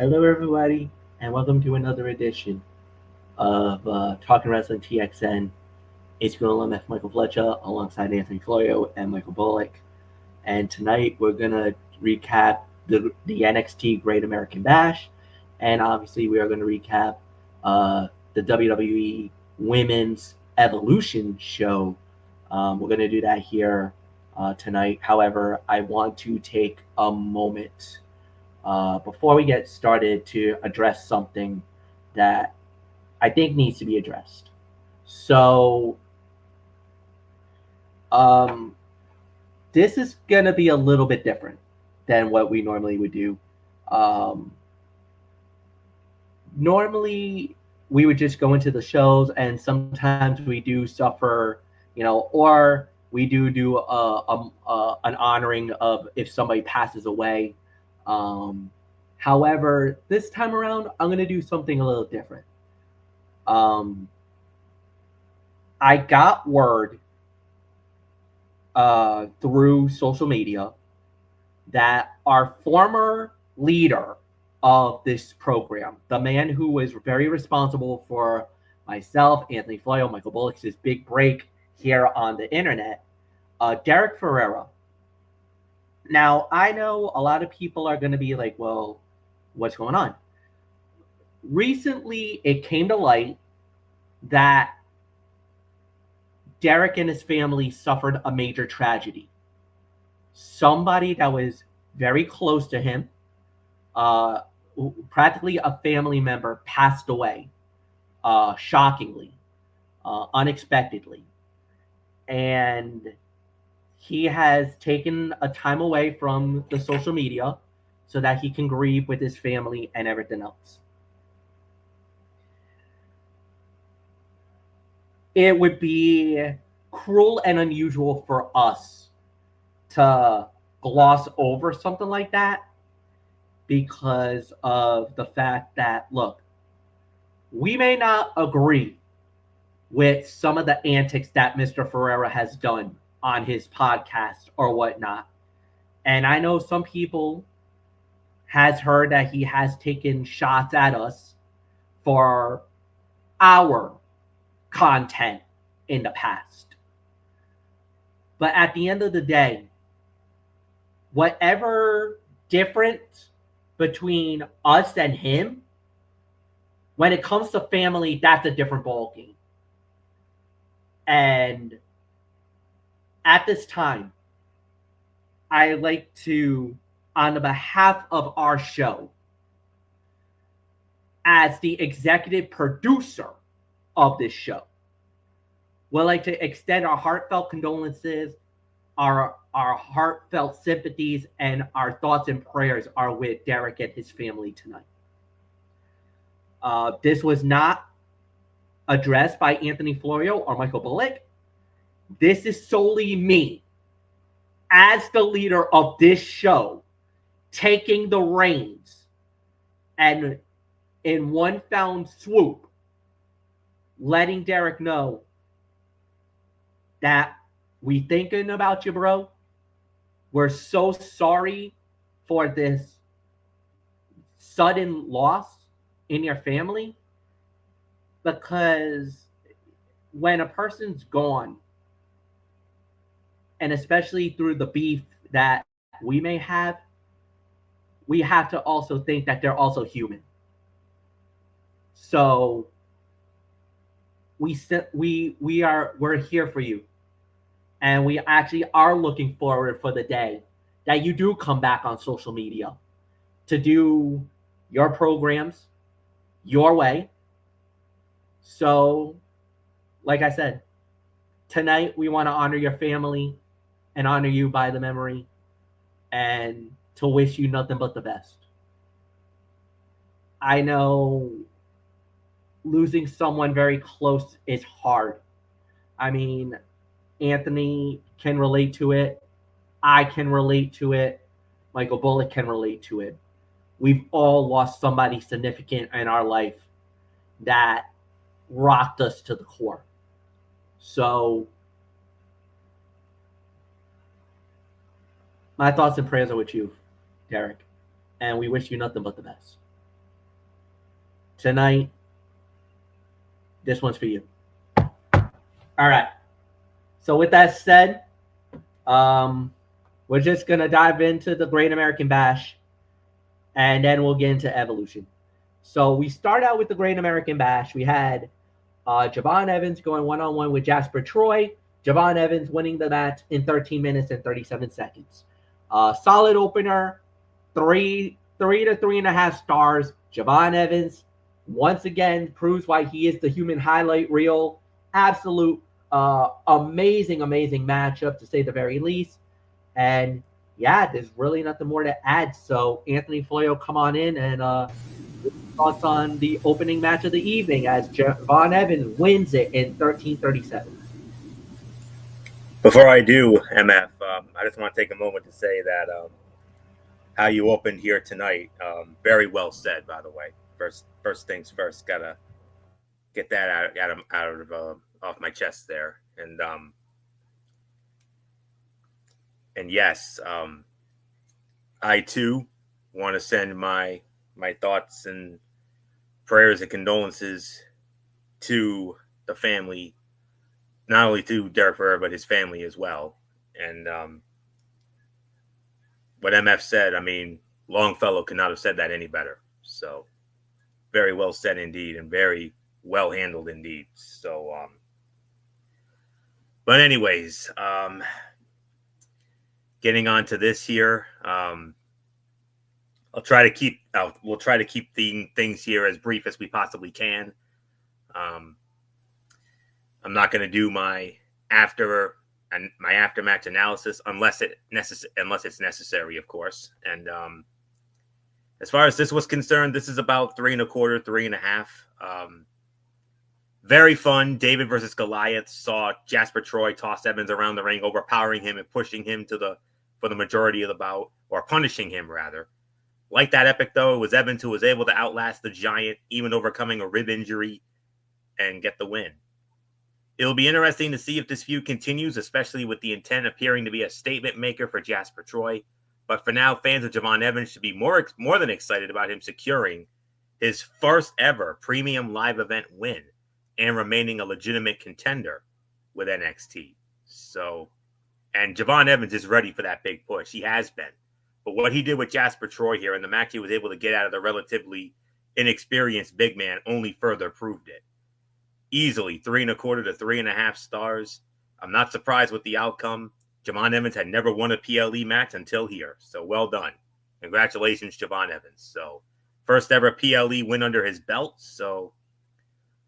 Hello, everybody, and welcome to another edition of Talking Wrestling TXN. It's your alum F. Michael Fletcher alongside Anthony Florio and Michael Bullock. And tonight we're going to recap the NXT Great American Bash. And obviously, we are going to recap the WWE Women's Evolution show. We're going to do that here tonight. However, I want to take a moment before we get started to address something that I think needs to be addressed. So, um, this is going to be a little bit different than what we normally would do. Um, Normally, we would just go into the shows, and sometimes we do suffer, or we do an honoring of if somebody passes away. Um, However, this time around, I'm going to do something a little different. Um, I got word through social media that our former leader of this program, the man who was very responsible for myself, Anthony Florio, Michael Bullock's big break here on the internet, Derek Ferrera. Now, I know a lot of people are going to be like, well, what's going on? Recently, it came to light that Derek and his family suffered a major tragedy. Somebody that was very close to him, uh, practically a family member, passed away, shockingly, unexpectedly. And he has taken a time away from the social media so that he can grieve with his family and everything else. It would be cruel and unusual for us to gloss over something like that because of the fact that, look, we may not agree with some of the antics that Mr. Ferrera has done on his podcast or whatnot. And I know some people has heard that he has taken shots at us for our content in the past. But at the end of the day, whatever difference between us and him, when it comes to family, that's a different ballgame. And at this time, I like to, on the behalf of our show, as the executive producer of this show, would like to extend our heartfelt condolences, our heartfelt sympathies, and our thoughts and prayers are with Derek and his family tonight. This was not addressed by Anthony Florio or Michael Bullock. This is solely me, as the leader of this show, taking the reins and in one found swoop, letting Derek know that we thinking about you, bro. We're so sorry for this sudden loss in your family, because when a person's gone, and especially through the beef that we may have, we have to also think that they're also human. So we're here for you, and we actually are looking forward for the day that you do come back on social media to do your programs your way. So, like I said, tonight we want to honor your family and honor you by the memory, and to wish you nothing but the best. I know losing someone very close is hard. I mean, Anthony can relate to it. I can relate to it. Michael Bullock can relate to it. We've all lost somebody significant in our life that rocked us to the core. So, my thoughts and prayers are with you, Derek, and we wish you nothing but the best. tonight, this one's for you. All right. So with that said, we're just gonna dive into the Great American Bash, and then we'll get into Evolution. So we start out with the Great American Bash. We had Javon Evans going one-on-one with Jasper Troy. Javon Evans winning the match in 13 minutes and 37 seconds. Solid opener, three to 3.5 stars. Javon Evans once again proves why he is the human highlight reel. Absolute amazing matchup, to say the very least. And yeah, there's really nothing more to add. So Anthony Florio, come on in and thoughts on the opening match of the evening as Javon Evans wins it in 13:37. Before I do, MF, I just want to take a moment to say that how you opened here tonight, very well said, by the way. First things first, gotta get that out of off my chest there, and yes, I too want to send my thoughts and prayers and condolences to the family, not only to Derek Ferrer, but his family as well. And what MF said, I mean, Longfellow could not have said that any better. So very well said indeed, and very well handled indeed. So, but anyways, getting on to this here, we'll try to keep the things here as brief as we possibly can. I'm not going to do my aftermatch analysis unless it's necessary, of course. And as far as this was concerned, this is about 3.25, 3.5. Very fun. David versus Goliath. Saw Jasper Troy toss Evans around the ring, overpowering him and pushing him for the majority of the bout, or punishing him rather. Like that epic though, it was Evans who was able to outlast the Giant, even overcoming a rib injury, and get the win. It'll be interesting to see if this feud continues, especially with the intent appearing to be a statement maker for Jasper Troy. But for now, fans of Javon Evans should be more than excited about him securing his first ever premium live event win and remaining a legitimate contender with NXT. So, and Javon Evans is ready for that big push. He has been. But what he did with Jasper Troy here in the match he was able to get out of the relatively inexperienced big man only further proved it. Easily 3.25 to 3.5 stars. I'm not surprised with the outcome. Javon Evans had never won a PLE match until here. So well done. Congratulations, Javon Evans. So first ever PLE win under his belt. So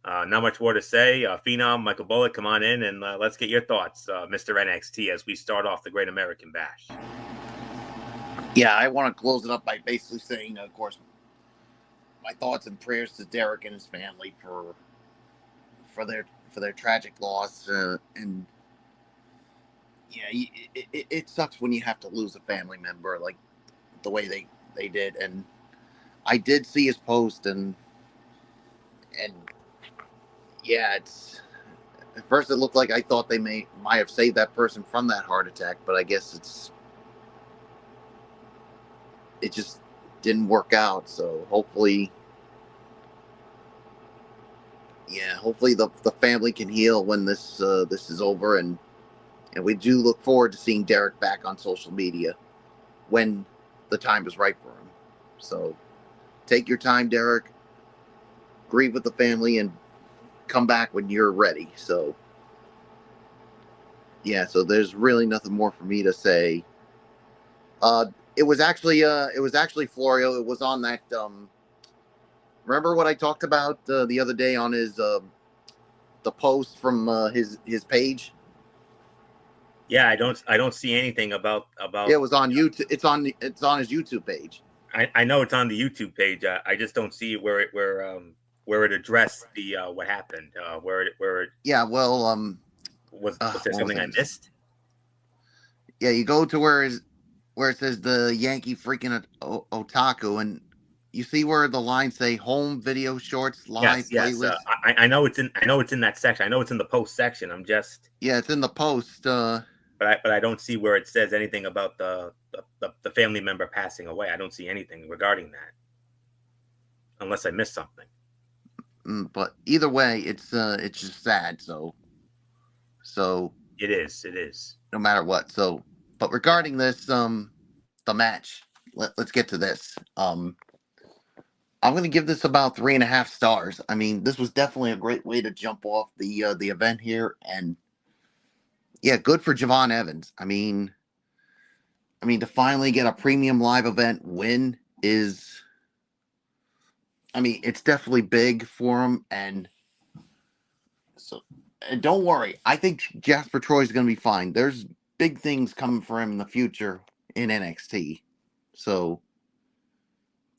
not much more to say. Phenom, Michael Bullock, come on in and let's get your thoughts, Mr. NXT, as we start off the Great American Bash. Yeah, I want to close it up by basically saying, of course, my thoughts and prayers to Derek and his family for their tragic loss, and yeah, it sucks when you have to lose a family member like the way they did. And I did see his post, and yeah, it's at first it looked like I thought they might have saved that person from that heart attack, but I guess it just didn't work out. So hopefully the family can heal when this is over, and we do look forward to seeing Derek back on social media when the time is right for him. So take your time, Derek. Grieve with the family and come back when you're ready. So yeah, so there's really nothing more for me to say. It was actually Florio. It was on that. Remember what I talked about the other day on his the post from his page? Yeah, I don't see anything about. Yeah, it was on YouTube. It's on his YouTube page. I know it's on the YouTube page. I just don't see where it addressed the what happened. Where it. Yeah, well, was there something I missed? Yeah, you go to where it says the Yankee freaking otaku, and you see where the lines say home video shorts live playlist. I know it's in that section. I know it's in the post section. I'm just it's in the post. But I don't see where it says anything about the family member passing away. I don't see anything regarding that, unless I missed something. But either way, it's just sad. So It is. no matter what. So, but regarding this, the match, let's get to this. I'm going to give this about 3.5 stars. I mean, this was definitely a great way to jump off the event here, and yeah, good for Javon Evans. I mean, to finally get a premium live event win is, I mean, it's definitely big for him, and so and don't worry. I think Jasper Troy is going to be fine. There's big things coming for him in the future in NXT. So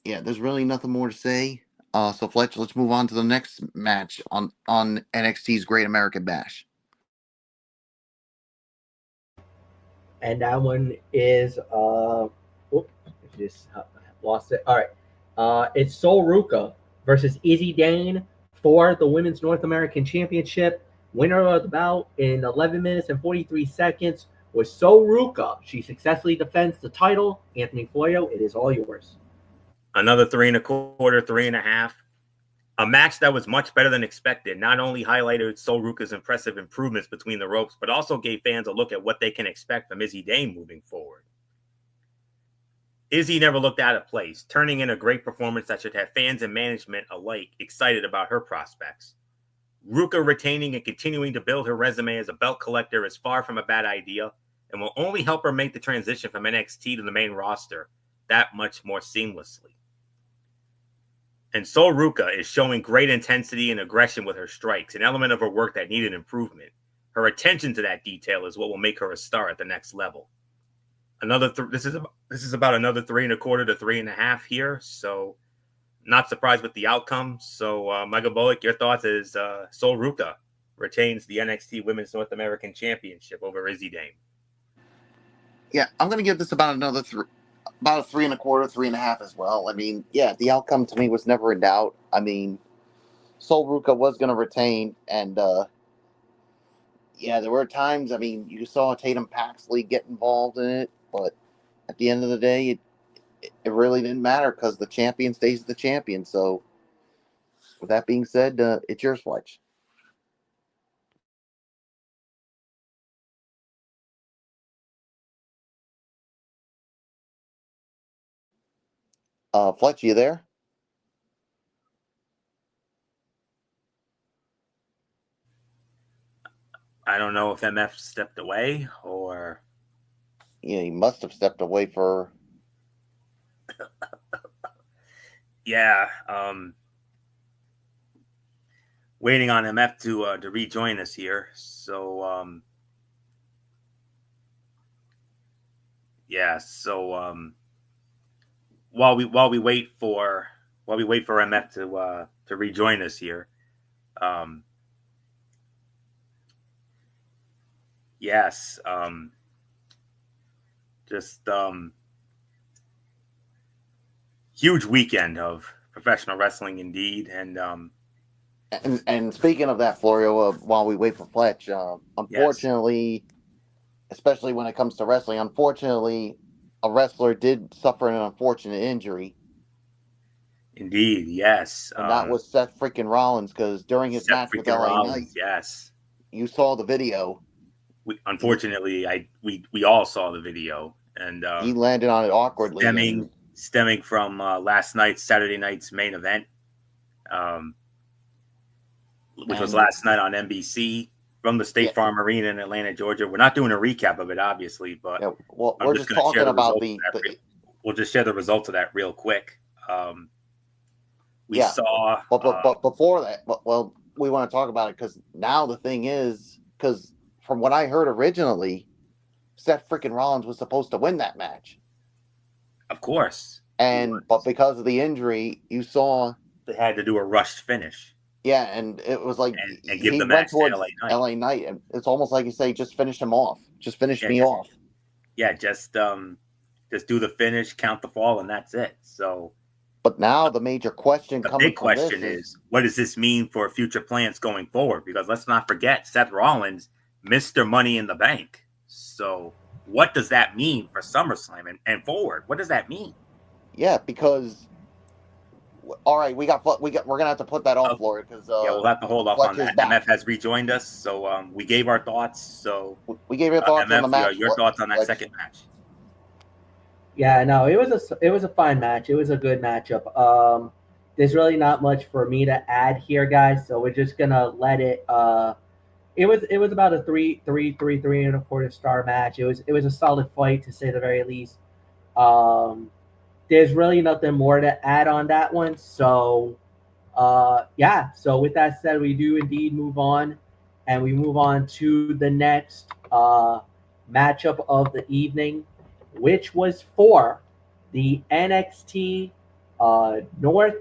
yeah, there's really nothing more to say. So Fletch, let's move on to the next match on NXT's Great American Bash. And that one is just lost it. All right, it's Sol Ruka versus Izzy Dane for the Women's North American Championship. Winner of the bout in 11 minutes and 43 seconds was Sol Ruka. She successfully defends the title. Anthony Florio, it is all yours. Another 3.25, 3.5. A match that was much better than expected. Not only highlighted Sol Ruka's impressive improvements between the ropes, but also gave fans a look at what they can expect from Izzy Dane moving forward. Izzy never looked out of place, turning in a great performance that should have fans and management alike excited about her prospects. Ruka retaining and continuing to build her resume as a belt collector is far from a bad idea and will only help her make the transition from NXT to the main roster that much more seamlessly. And Sol Ruka is showing great intensity and aggression with her strikes, an element of her work that needed improvement. Her attention to that detail is what will make her a star at the next level. This is about another 3.25 to 3.5 here, so not surprised with the outcome. So, Michael Bullock, your thoughts is Sol Ruka retains the NXT Women's North American Championship over Izzy Dane. Yeah, I'm going to give this about a 3.25, 3.5 as well. I mean, yeah, the outcome to me was never in doubt. I mean, Sol Ruka was going to retain, and yeah, there were times. I mean, you saw Tatum Paxley get involved in it, but at the end of the day, it really didn't matter because the champion stays the champion. So, with that being said, it's yours, Fletch. Fletch, you there? I don't know if MF stepped away or... Yeah, he must have stepped away for... Yeah, waiting on MF to rejoin us here. So, yeah, so while we wait for MF to rejoin us here, yes, just huge weekend of professional wrestling indeed, and speaking of that, Florio, while we wait for Fletch, unfortunately, especially when it comes to wrestling, unfortunately, a wrestler did suffer an unfortunate injury. Indeed, yes. And that was Seth freaking Rollins, because during his match with LA Knight, yes, you saw the video. Unfortunately, we all saw the video, and he landed on it awkwardly. Stemming from Saturday night's main event, which was last night on NBC from the State Farm Arena in Atlanta, Georgia. We're not doing a recap of it, obviously, but we're just talking about we'll just share the results of that real quick. We saw, but before that, we want to talk about it because now the thing is, because from what I heard originally, Seth freaking Rollins was supposed to win that match. Of course. But because of the injury, you saw they had to do a rushed finish. Yeah, and it was like and give the match to LA Knight, and it's almost like you say, just finish him off. Just finish me off. Yeah, just do the finish, count the fall, and that's it. So, but now the major question is, what does this mean for future plans going forward? Because let's not forget, Seth Rollins, Mr. Money in the Bank. So, what does that mean for SummerSlam and forward? What does that mean? Yeah, because All right, we're gonna have to put that on, Florida, because yeah, we'll have to hold off on that. back. MF has rejoined us, so we gave our thoughts. So we gave your thoughts MF, on the match. Your thoughts on that second match? Yeah, no, it was a fine match. It was a good matchup. There's really not much for me to add here, guys. So we're just gonna let it. It was about a three and a quarter star match. It was a solid fight, to say the very least. There's really nothing more to add on that one. So yeah. So with that said, we do indeed move on, and we move on to the next matchup of the evening, which was for the NXT North.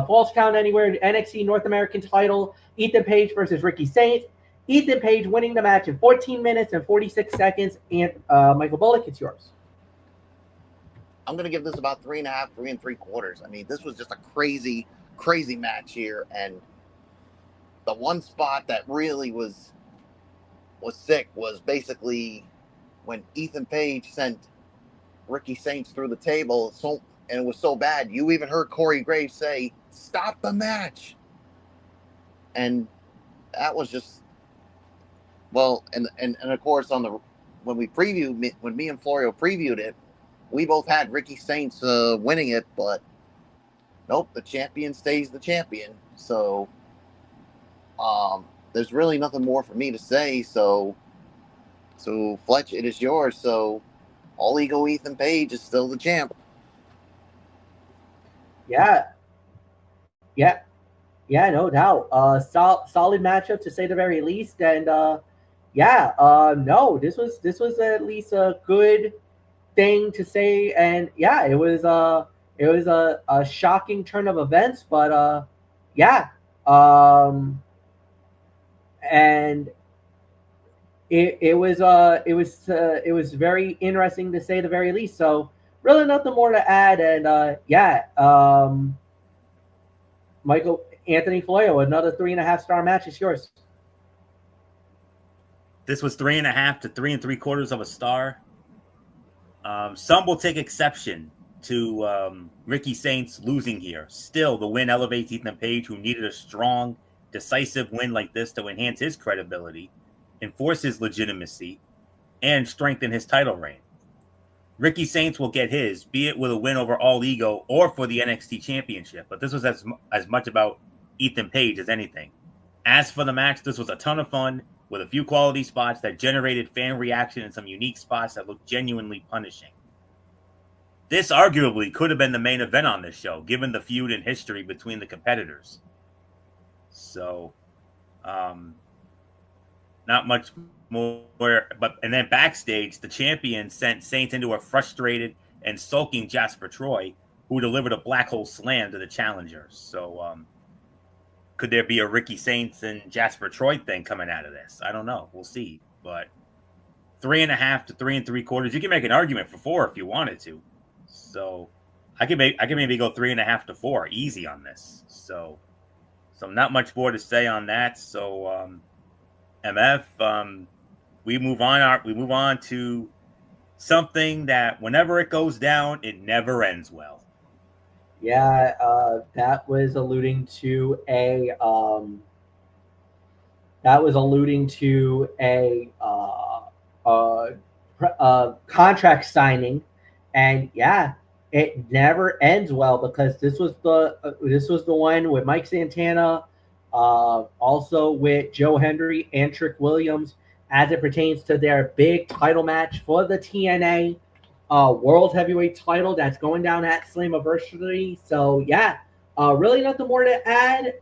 Falls Count Anywhere NXT North American title. Ethan Page versus Ricky Saints. Ethan Page winning the match in 14 minutes and 46 seconds. And Michael Bullock, it's yours. I'm going to give this about 3.5, 3 3/4. I mean, this was just a crazy, crazy match here. And the one spot that really was sick was basically when Ethan Page sent Ricky Saints through the table. And it was so bad, you even heard Corey Graves say, "Stop the match." And that was just, well, and of course, when me and Florio previewed it, we both had Ricky Saints winning it, but nope, the champion stays the champion. So there's really nothing more for me to say. So Fletch, it is yours. So All Ego Ethan Page is still the champ. Yeah, no doubt. Solid matchup, to say the very least. And no, this was at least a good thing to say. And yeah, it was a shocking turn of events, but and it was very interesting, to say the very least. So really nothing more to add. And Michael Anthony Florio, another 3.5 star match is yours. This was 3.5 to 3 3/4 of a star. Some will take exception to Ricky Saints losing here. Still, the win elevates Ethan Page, who needed a strong, decisive win like this to enhance his credibility, enforce his legitimacy, and strengthen his title reign. Ricky Saints will get his, be it with a win over All Ego or for the NXT Championship. But this was as much about Ethan Page as anything. As for the match, this was a ton of fun with a few quality spots that generated fan reaction and some unique spots that looked genuinely punishing. This arguably could have been the main event on this show, given the feud and history between the competitors. So, not much more. And then backstage, the champion sent Saints into a frustrated and sulking Jasper Troy, who delivered a black hole slam to the challengers. So, could there be a Ricky Saints and Jasper Troy thing coming out of this? I don't know. We'll see. But 3.5 to 3 3/4. You can make an argument for 4 if you wanted to. So I can maybe go 3.5 to 4 easy on this. So not much more to say on that. So MF, we move on to something that whenever it goes down, it never ends well. Yeah, that was alluding to a contract signing, and yeah, it never ends well, because this was the one with Mike Santana, also with Joe Hendry and Trick Williams, as it pertains to their big title match for the TNA World Heavyweight title that's going down at Slammiversary. So yeah, really nothing more to add.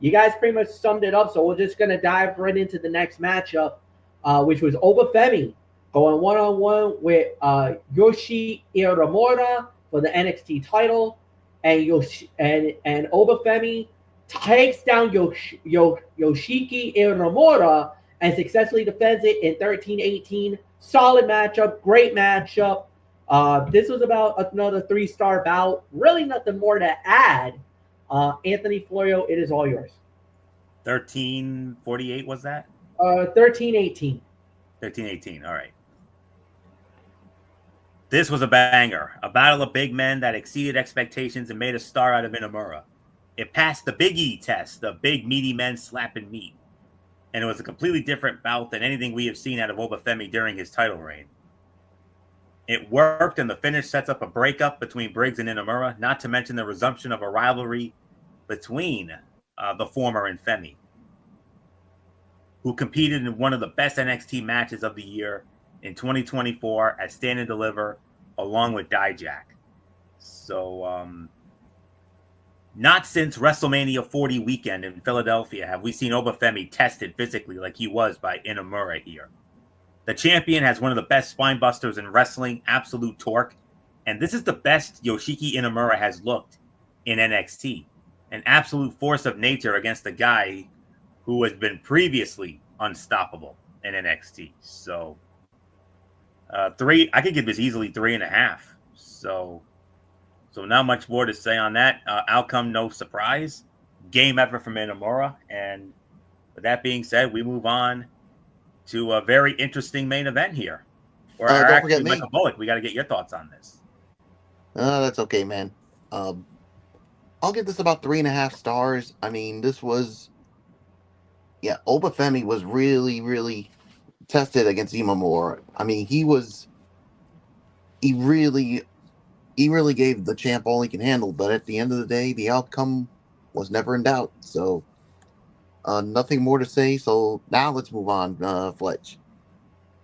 You guys pretty much summed it up, so we're just gonna dive right into the next matchup, which was Obafemi going one-on-one with Yoshi Iramura for the NXT title, and Obafemi takes down Yoshiki Iramura and successfully defends it in 13-18. Solid matchup, great matchup. This was about another 3-star bout. Really nothing more to add. Anthony Florio, it is all yours. 13:48 was that? 13-18. 13-18. All right. This was a banger, a battle of big men that exceeded expectations and made a star out of Inamura. It passed the Big E test, the big meaty men slapping meat. And it was a completely different bout than anything we have seen out of Obafemi during his title reign. It worked, and the finish sets up a breakup between Briggs and Inamura, not to mention the resumption of a rivalry between the former and Femi, who competed in one of the best NXT matches of the year in 2024 at Stand and Deliver, along with Dijak. So, not since WrestleMania 40 weekend in Philadelphia have we seen Obafemi tested physically like he was by Inamura here. The champion has one of the best spine busters in wrestling, absolute torque, and this is the best Yoshiki Inamura has looked in NXT. An absolute force of nature against a guy who has been previously unstoppable in NXT. So, I could give this easily 3.5. So not much more to say on that. Outcome, no surprise. Game effort from Inamura. And with that being said, we move on to a very interesting main event here. Or don't forget me. Michael Bullock, we got to get your thoughts on this. That's okay, man. I'll give this about 3.5 stars. I mean, this was... Yeah, Obafemi was really, really tested against Imamura. I mean, he really gave the champ all he can handle, but at the end of the day, the outcome was never in doubt. So, nothing more to say. So now let's move on, Fletch.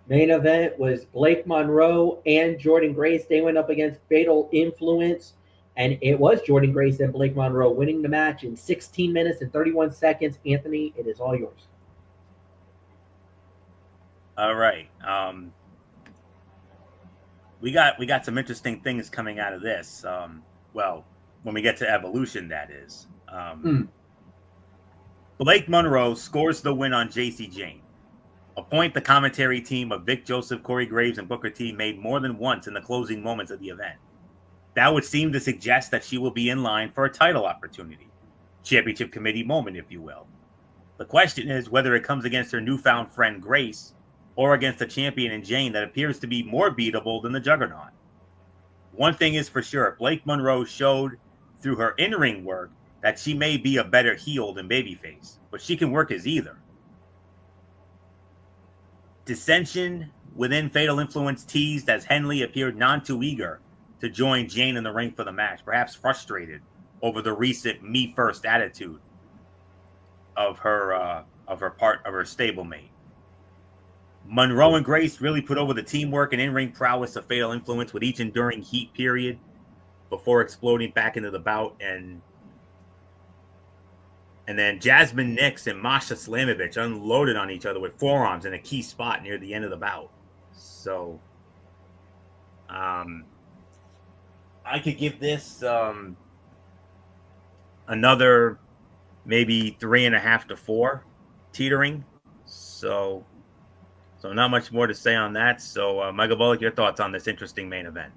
Main event was Blake Monroe and Jordan Grace. They went up against Fatal Influence, and it was Jordan Grace and Blake Monroe winning the match in 16 minutes and 31 seconds. Anthony, it is all yours. All right. We got some interesting things coming out of this. Well, when we get to Evolution, that is. Blake Monroe scores the win on JC Jane, a point the commentary team of Vic Joseph, Corey Graves, and Booker T made more than once in the closing moments of the event. That would seem to suggest that she will be in line for a title opportunity. Championship committee moment, if you will. The question is whether it comes against her newfound friend Grace or against a champion in Jane that appears to be more beatable than the Juggernaut. One thing is for sure, Blake Monroe showed through her in-ring work that she may be a better heel than babyface, but she can work as either. Dissension within Fatal Influence teased as Henley appeared none too eager to join Jane in the ring for the match, perhaps frustrated over the recent me first attitude of her stablemate. Monroe and Grace really put over the teamwork and in-ring prowess of Fatal Influence with each enduring heat period before exploding back into the bout. And then Jasmine Nix and Masha Slamovich unloaded on each other with forearms in a key spot near the end of the bout. So, I could give this another maybe 3.5 to 4 teetering. So not much more to say on that. So, Michael Bullock, your thoughts on this interesting main event?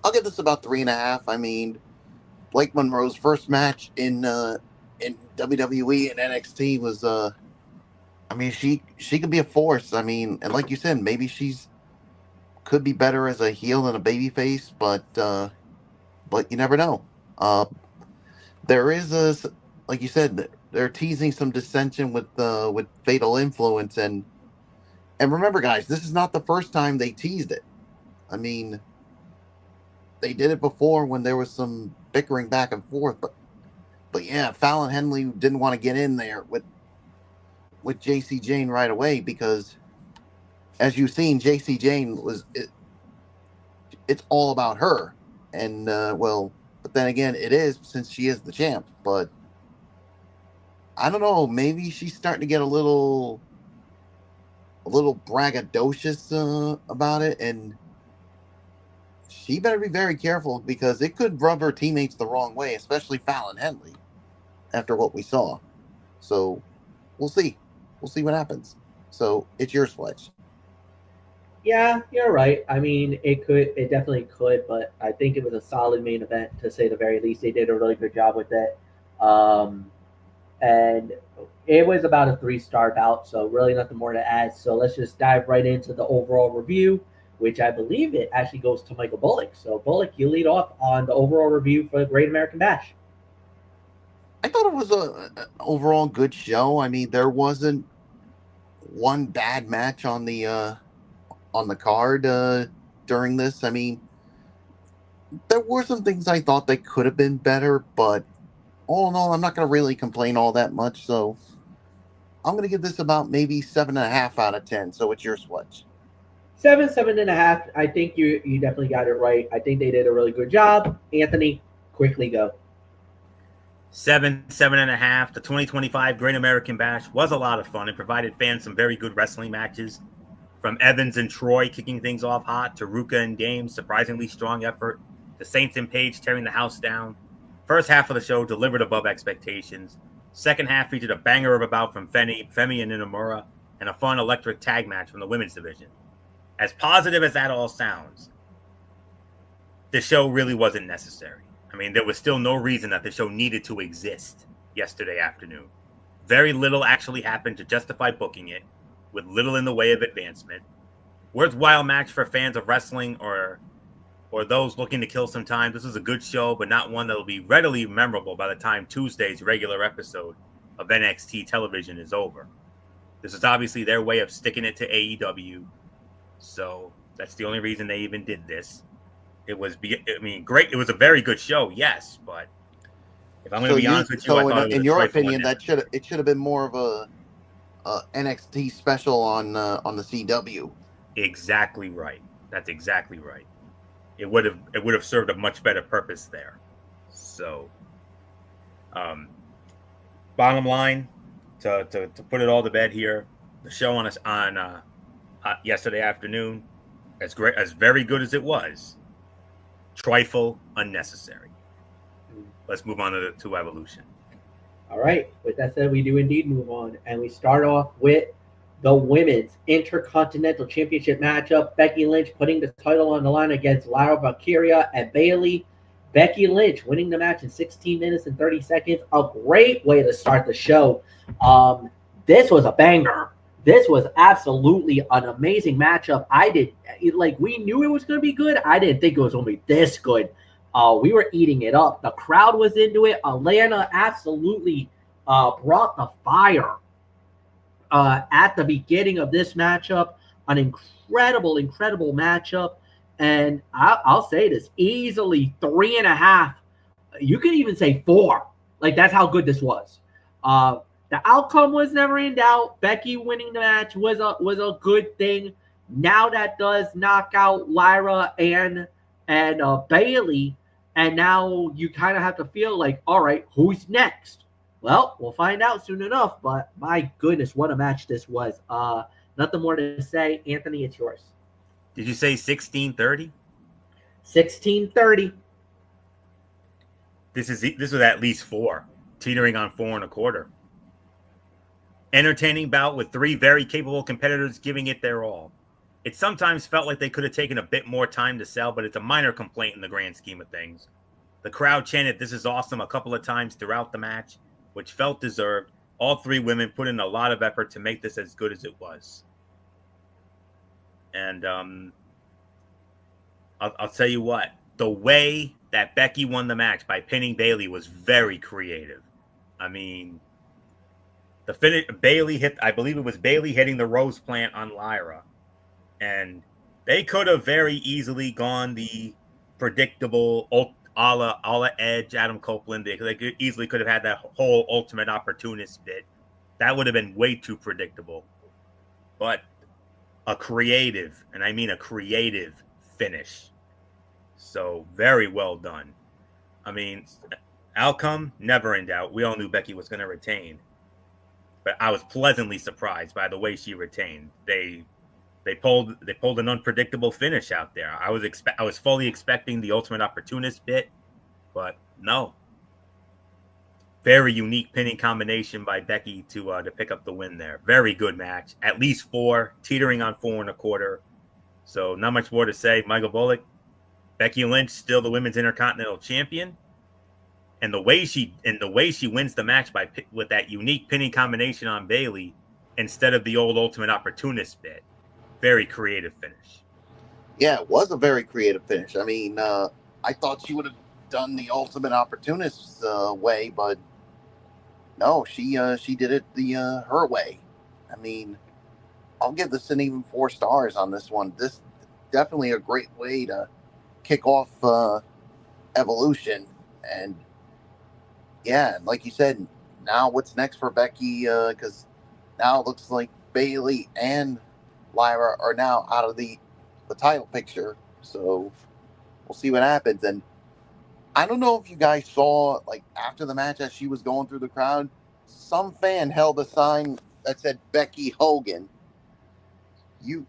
I'll give this about 3.5. I mean, Blake Monroe's first match in WWE and NXT was, I mean, she could be a force. I mean, and like you said, maybe could be better as a heel than a babyface, but you never know. There is like you said, they're teasing some dissension with Fatal Influence, and remember, guys, this is not the first time they teased it. I mean, they did it before when there was some bickering back and forth, but yeah, Fallon Henley didn't want to get in there with JC Jane right away because, as you've seen, JC Jane it's all about her, and but then again, it is since she is the champ. But I don't know, maybe she's starting to get a little braggadocious about it, and she better be very careful because it could rub her teammates the wrong way, especially Fallon Henley, after what we saw. So we'll see. We'll see what happens. So it's yours, Fletch. Yeah, you're right. I mean, it definitely could, but I think it was a solid main event, to say the very least. They did a really good job with it. And it was about a 3-star bout, so really nothing more to add. So let's just dive right into the overall review. which I believe it actually goes to Michael Bullock. So, Bullock, you lead off on the overall review for the Great American Bash. I thought it was an overall good show. I mean, there wasn't one bad match on the card during this. I mean, there were some things I thought they could have been better, but all in all, I'm not going to really complain all that much. So I'm going to give this about maybe 7.5 out of 10. So it's your switch. 7.5. I think you definitely got it right. I think they did a really good job. Anthony, quickly go. 7.5. The 2025 Great American Bash was a lot of fun and provided fans some very good wrestling matches. From Evans and Troy kicking things off hot to Ruka and Games, surprisingly strong effort. The Saints and Page tearing the house down. First half of the show delivered above expectations. Second half featured a banger of a bout from Femi and Inamura, and a fun electric tag match from the women's division. As positive as that all sounds, the show really wasn't necessary. I mean, there was still no reason that the show needed to exist yesterday afternoon. Very little actually happened to justify booking it, with little in the way of advancement. Worthwhile match for fans of wrestling or those looking to kill some time. This is a good show, but not one that will be readily memorable by the time Tuesday's regular episode of NXT television is over. This is obviously their way of sticking it to AEW. So that's the only reason they even did this. It was, great. It was a very good show, yes, but if I'm going to be honest with you, I thought in your opinion, it should have been more of a NXT special on the CW. Exactly right. That's exactly right. It would have served a much better purpose there. So, bottom line, to put it all to bed here, the show on yesterday afternoon, as very good as it was, trifle unnecessary. Let's move on to Evolution. All right. With that said, we do indeed move on, and we start off with the Women's Intercontinental Championship matchup. Becky Lynch putting the title on the line against Lyra Valkyria and Bayley. Becky Lynch winning the match in 16 minutes and 30 seconds. A great way to start the show. This was a banger. This was absolutely an amazing matchup. We knew it was going to be good. I didn't think it was going to be this good. We were eating it up. The crowd was into it. Atlanta absolutely brought the fire at the beginning of this matchup. An incredible matchup. And I'll say this, easily 3.5. You could even say 4. Like, that's how good this was. The outcome was never in doubt. Becky winning the match was a good thing. Now that does knock out Lyra and Bayley. And now you kind of have to feel like, all right, who's next? Well, we'll find out soon enough. But my goodness, what a match this was. Nothing more to say. Anthony, it's yours. Did you say 16:30? 16:30. This was at least 4, teetering on 4.25. Entertaining bout with 3 very capable competitors giving it their all. It sometimes felt like they could have taken a bit more time to sell, but it's a minor complaint in the grand scheme of things. The crowd chanted, "This is awesome," a couple of times throughout the match, which felt deserved. All 3 women put in a lot of effort to make this as good as it was. And I'll tell you what, the way that Becky won the match by pinning Bayley was very creative. I mean, the finish, Bayley hit, I believe it was Bayley hitting the rose plant on Lyra. And they could have very easily gone the predictable a la Edge, Adam Copeland. They easily could have had that whole ultimate opportunist bit. That would have been way too predictable. But a creative, and I mean a creative finish. So very well done. I mean, outcome, never in doubt. We all knew Becky was going to retain. But I was pleasantly surprised by the way she retained. They pulled an unpredictable finish out there. I was fully expecting the ultimate opportunist bit, but no. Very unique pinning combination by Becky to pick up the win there. Very good match. At least 4, teetering on 4.25. So not much more to say. Michael Bullock, Becky Lynch, still the Women's Intercontinental Champion. And the way she wins the match with that unique pinning combination on Bayley instead of the old ultimate opportunist bit. Very creative finish. Yeah, it was a very creative finish. I mean, I thought she would have done the ultimate opportunist way, but no, she did it the her way. I mean, I'll give this an even 4 stars on this one. This definitely a great way to kick off Evolution, and yeah, like you said, now what's next for Becky? Because now it looks like Bailey and Lyra are now out of the title picture. So we'll see what happens. And I don't know if you guys saw, like, after the match as she was going through the crowd, some fan held a sign that said Becky Hogan. You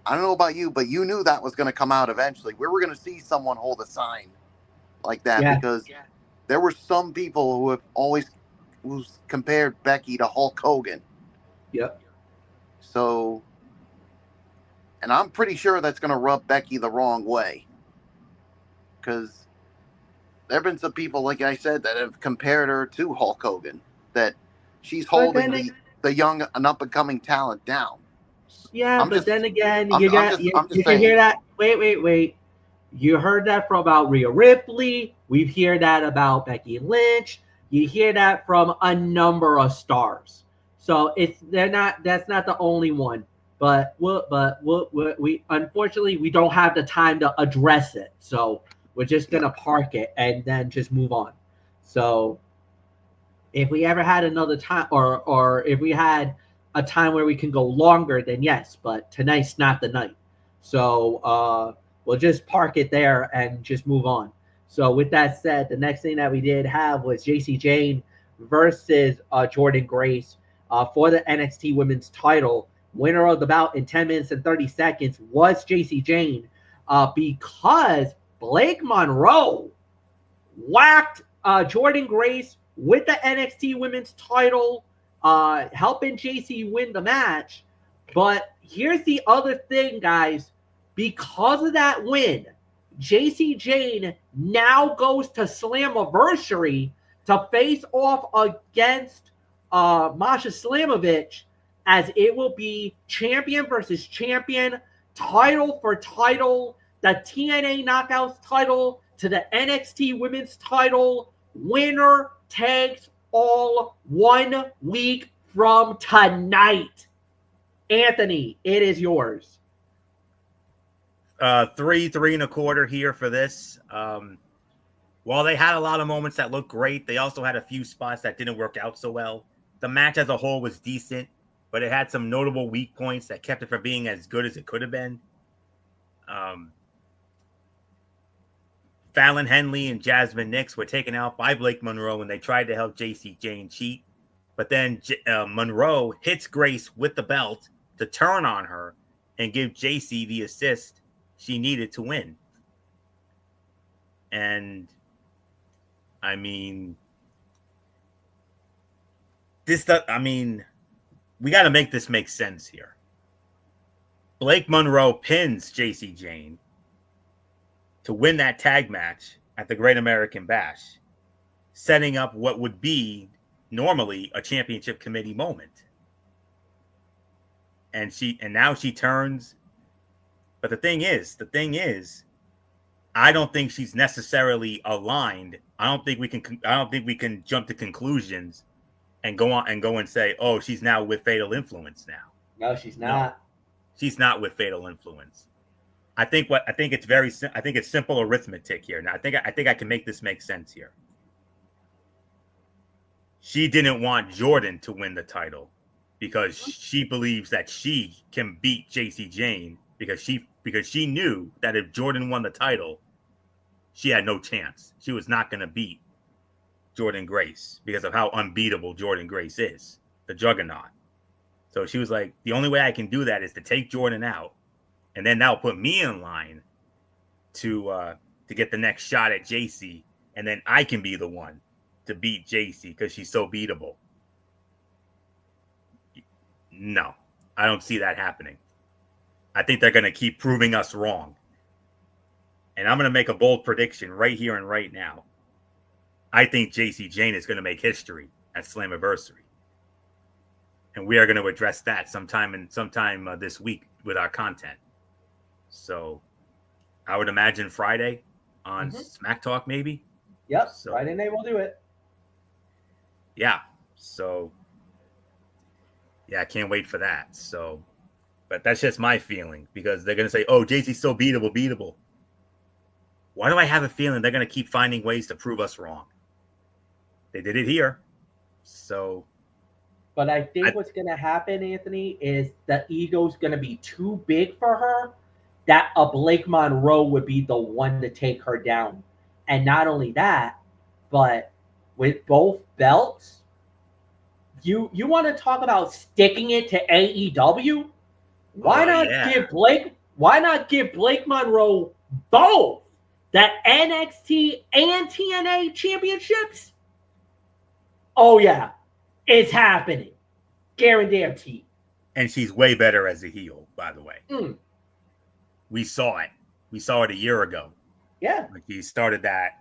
I don't know about you, but you knew that was going to come out eventually. We were going to see someone hold a sign like that Yeah. because there were some people who have always compared Becky to Hulk Hogan. Yep. So, and I'm pretty sure that's going to rub Becky the wrong way because there have been some people, like I said, that have compared her to Hulk Hogan, that she's But holding then, the young and up and coming talent down. yeah, but then again, I'm you just can hear saying. that. Wait. You heard that from about Rhea Ripley. We've heard that about Becky Lynch. You hear that from a number of stars. So that's not the only one. But we unfortunately we don't have the time to address it. So we're just gonna park it and then just move on. So if we ever had another time, or if we had a time where we can go longer, then yes. But tonight's not the night. So we'll just park it there and just move on. So with that said, the next thing that we did have was JC Jane versus Jordan Grace for the NXT Women's title. Winner of the bout in 10 minutes and 30 seconds was JC Jane because Blake Monroe whacked Jordan Grace with the NXT Women's title, helping JC win the match. But here's the other thing, guys. Because of that win, JC Jane now goes to Slammiversary to face off against Masha Slamovich, as it will be champion versus champion, title for title, the TNA Knockouts title to the NXT Women's title. Winner takes all 1 week from tonight. Anthony, it is yours. 3.25 here for this. While they had a lot of moments that looked great, they also had a few spots that didn't work out so well. The match as a whole was decent, but it had some notable weak points that kept it from being as good as it could have been. Fallon Henley and Jasmine Nix were taken out by Blake Monroe when they tried to help JC Jane cheat. But then Monroe hits Grace with the belt to turn on her and give JC the assist she needed to win. And I mean, we got to make this make sense here. Blake Monroe pins JC Jane to win that tag match at the Great American Bash, setting up what would be normally a championship committee moment. And now she turns. But the thing is, I don't think she's necessarily aligned. I don't think we can jump to conclusions and go and say, oh, she's now with Fatal Influence now. No, she's not. No, she's not with Fatal Influence. I think it's simple arithmetic here. Now I think I can make this make sense here. She didn't want Jordan to win the title because she believes that she can beat JC Jane because she knew that if Jordan won the title, she had no chance. She was not going to beat Jordan Grace because of how unbeatable Jordan Grace is, the juggernaut. So she was like, the only way I can do that is to take Jordan out, and then that'll put me in line to get the next shot at JC, and then I can be the one to beat JC because she's so beatable. No, I don't see that happening. I think they're going to keep proving us wrong. And I'm going to make a bold prediction right here and right now. I think JC Jane is going to make history at Slammiversary. And we are going to address that sometime this week with our content. So I would imagine Friday on Mhm. Smack Talk, maybe. Yep, So Friday night we'll do it. yeah. So yeah, I can't wait for that. So, but that's just my feeling because they're gonna say, "Oh, JC's so beatable." Why do I have a feeling they're gonna keep finding ways to prove us wrong? They did it here, so But I think I, what's going to happen, Anthony, is the ego's going to be too big for her that a Blake Monroe would be the one to take her down. And not only that, but with both belts, you want to talk about sticking it to AEW? yeah. Why not give Blake Monroe both the NXT and TNA championships? Oh yeah, it's happening. Guaranteed. And she's way better as a heel, by the way. Mm, We saw it. We saw it a year ago. yeah. Like he started that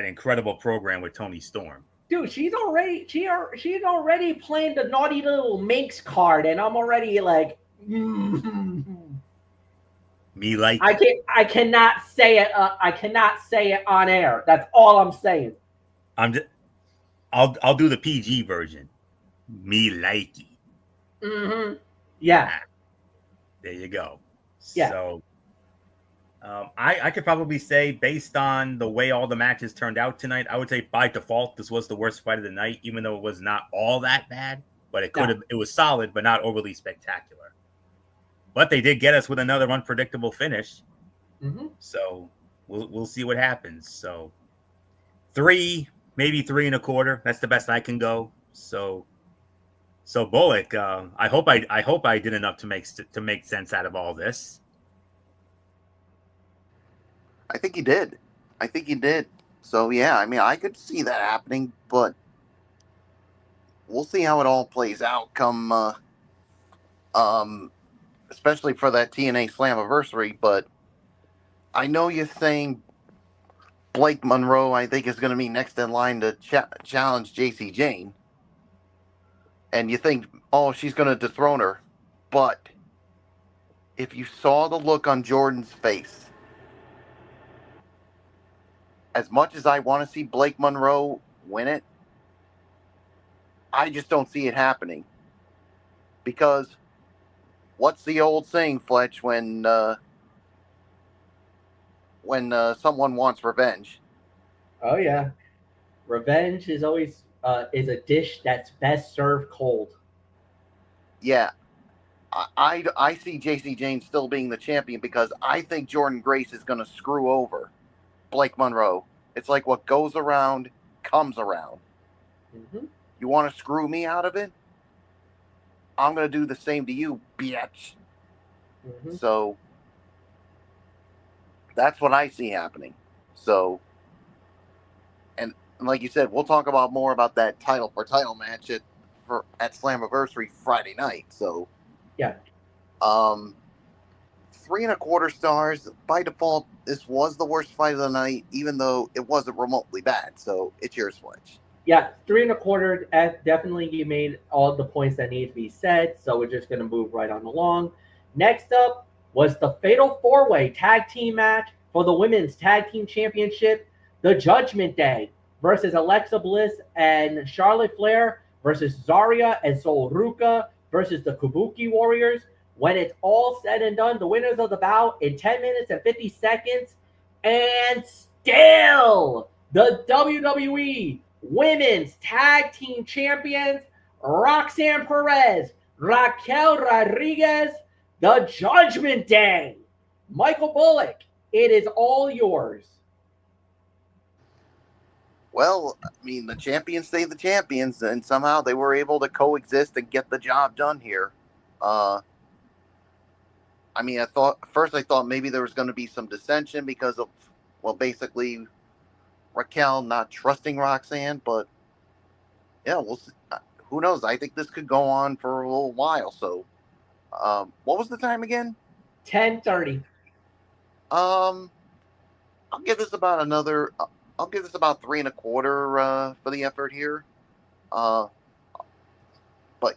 incredible program with Tony Storm. Dude, she's already playing the naughty little Minx card, and I'm already like, Me like I cannot say it. I cannot say it on air. That's all I'm saying. I'll do the PG version. Me likey. Yeah. There you go. Yeah. So I could probably say, based on the way all the matches turned out tonight, I would say by default this was the worst fight of the night, even though it was not all that bad. But it was solid, but not overly spectacular. But they did get us with another unpredictable finish. Mm-hmm. So we'll see what happens. So 3, maybe 3.25. That's the best I can go. So Bullock, I hope I did enough to make sense out of all this. I think he did. So yeah, I mean, I could see that happening, but we'll see how it all plays out come especially for that TNA Slammiversary. But I know you're saying Blake Monroe, I think, is going to be next in line to challenge JC Jane. And you think, oh, she's going to dethrone her. But if you saw the look on Jordan's face, as much as I want to see Blake Monroe win it, I just don't see it happening. Because what's the old saying, Fletch, when someone wants revenge? Oh yeah. Revenge is always is a dish that's best served cold. Yeah. I see JC Jane still being the champion because I think Jordan Grace is going to screw over Blake Monroe. It's like what goes around comes around. Mm-hmm. You want to screw me out of it? I'm going to do the same to you, bitch. Mm-hmm. So that's what I see happening. So, and like you said, we'll talk about more about that title for title match at Slammiversary Friday night. So yeah, 3.25 stars by default. This was the worst fight of the night, even though it wasn't remotely bad. So it's yours, Fletch. Yeah, 3.25. Definitely, you made all the points that need to be said. So we're just gonna move right on along. Next up was the Fatal 4-Way Tag Team match for the Women's Tag Team Championship. The Judgment Day versus Alexa Bliss and Charlotte Flair versus Zarya and Sol Ruka versus the Kabuki Warriors. When it's all said and done, the winners of the bout in 10 minutes and 50 seconds, and still the WWE Women's Tag Team Champions, Roxanne Perez, Raquel Rodriguez, the Judgment Day. Michael Bullock, it is all yours. Well, I mean, the champions stay the champions, and somehow they were able to coexist and get the job done here. I mean, I thought maybe there was going to be some dissension because of, well, basically Raquel not trusting Roxanne, but yeah, we'll see. Who knows? I think this could go on for a little while. So, what was the time again? 10:30. I'll give this about 3.25 for the effort here. But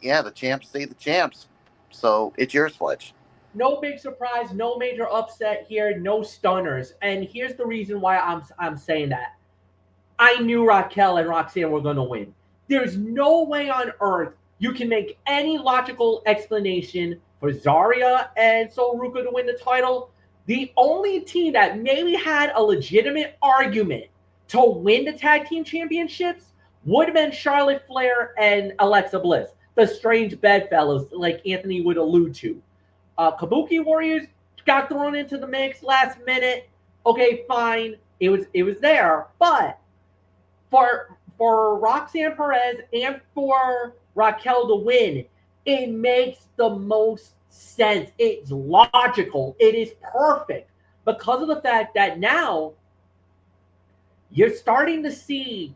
yeah, the champs stay the champs. So it's yours, Fletch. no big surprise, no major upset here, no stunners. And here's the reason why I'm saying that. I knew Raquel and Roxanne were going to win. There's no way on earth you can make any logical explanation for Zarya and Sol Ruka to win the title. The only team that maybe had a legitimate argument to win the tag team championships would have been Charlotte Flair and Alexa Bliss, the strange bedfellows, like Anthony would allude to. Kabuki Warriors got thrown into the mix last minute. Okay, fine, it was there, but for Roxanne Perez and for Raquel to win, it makes the most sense. It's logical. It is perfect because of the fact that now you're starting to see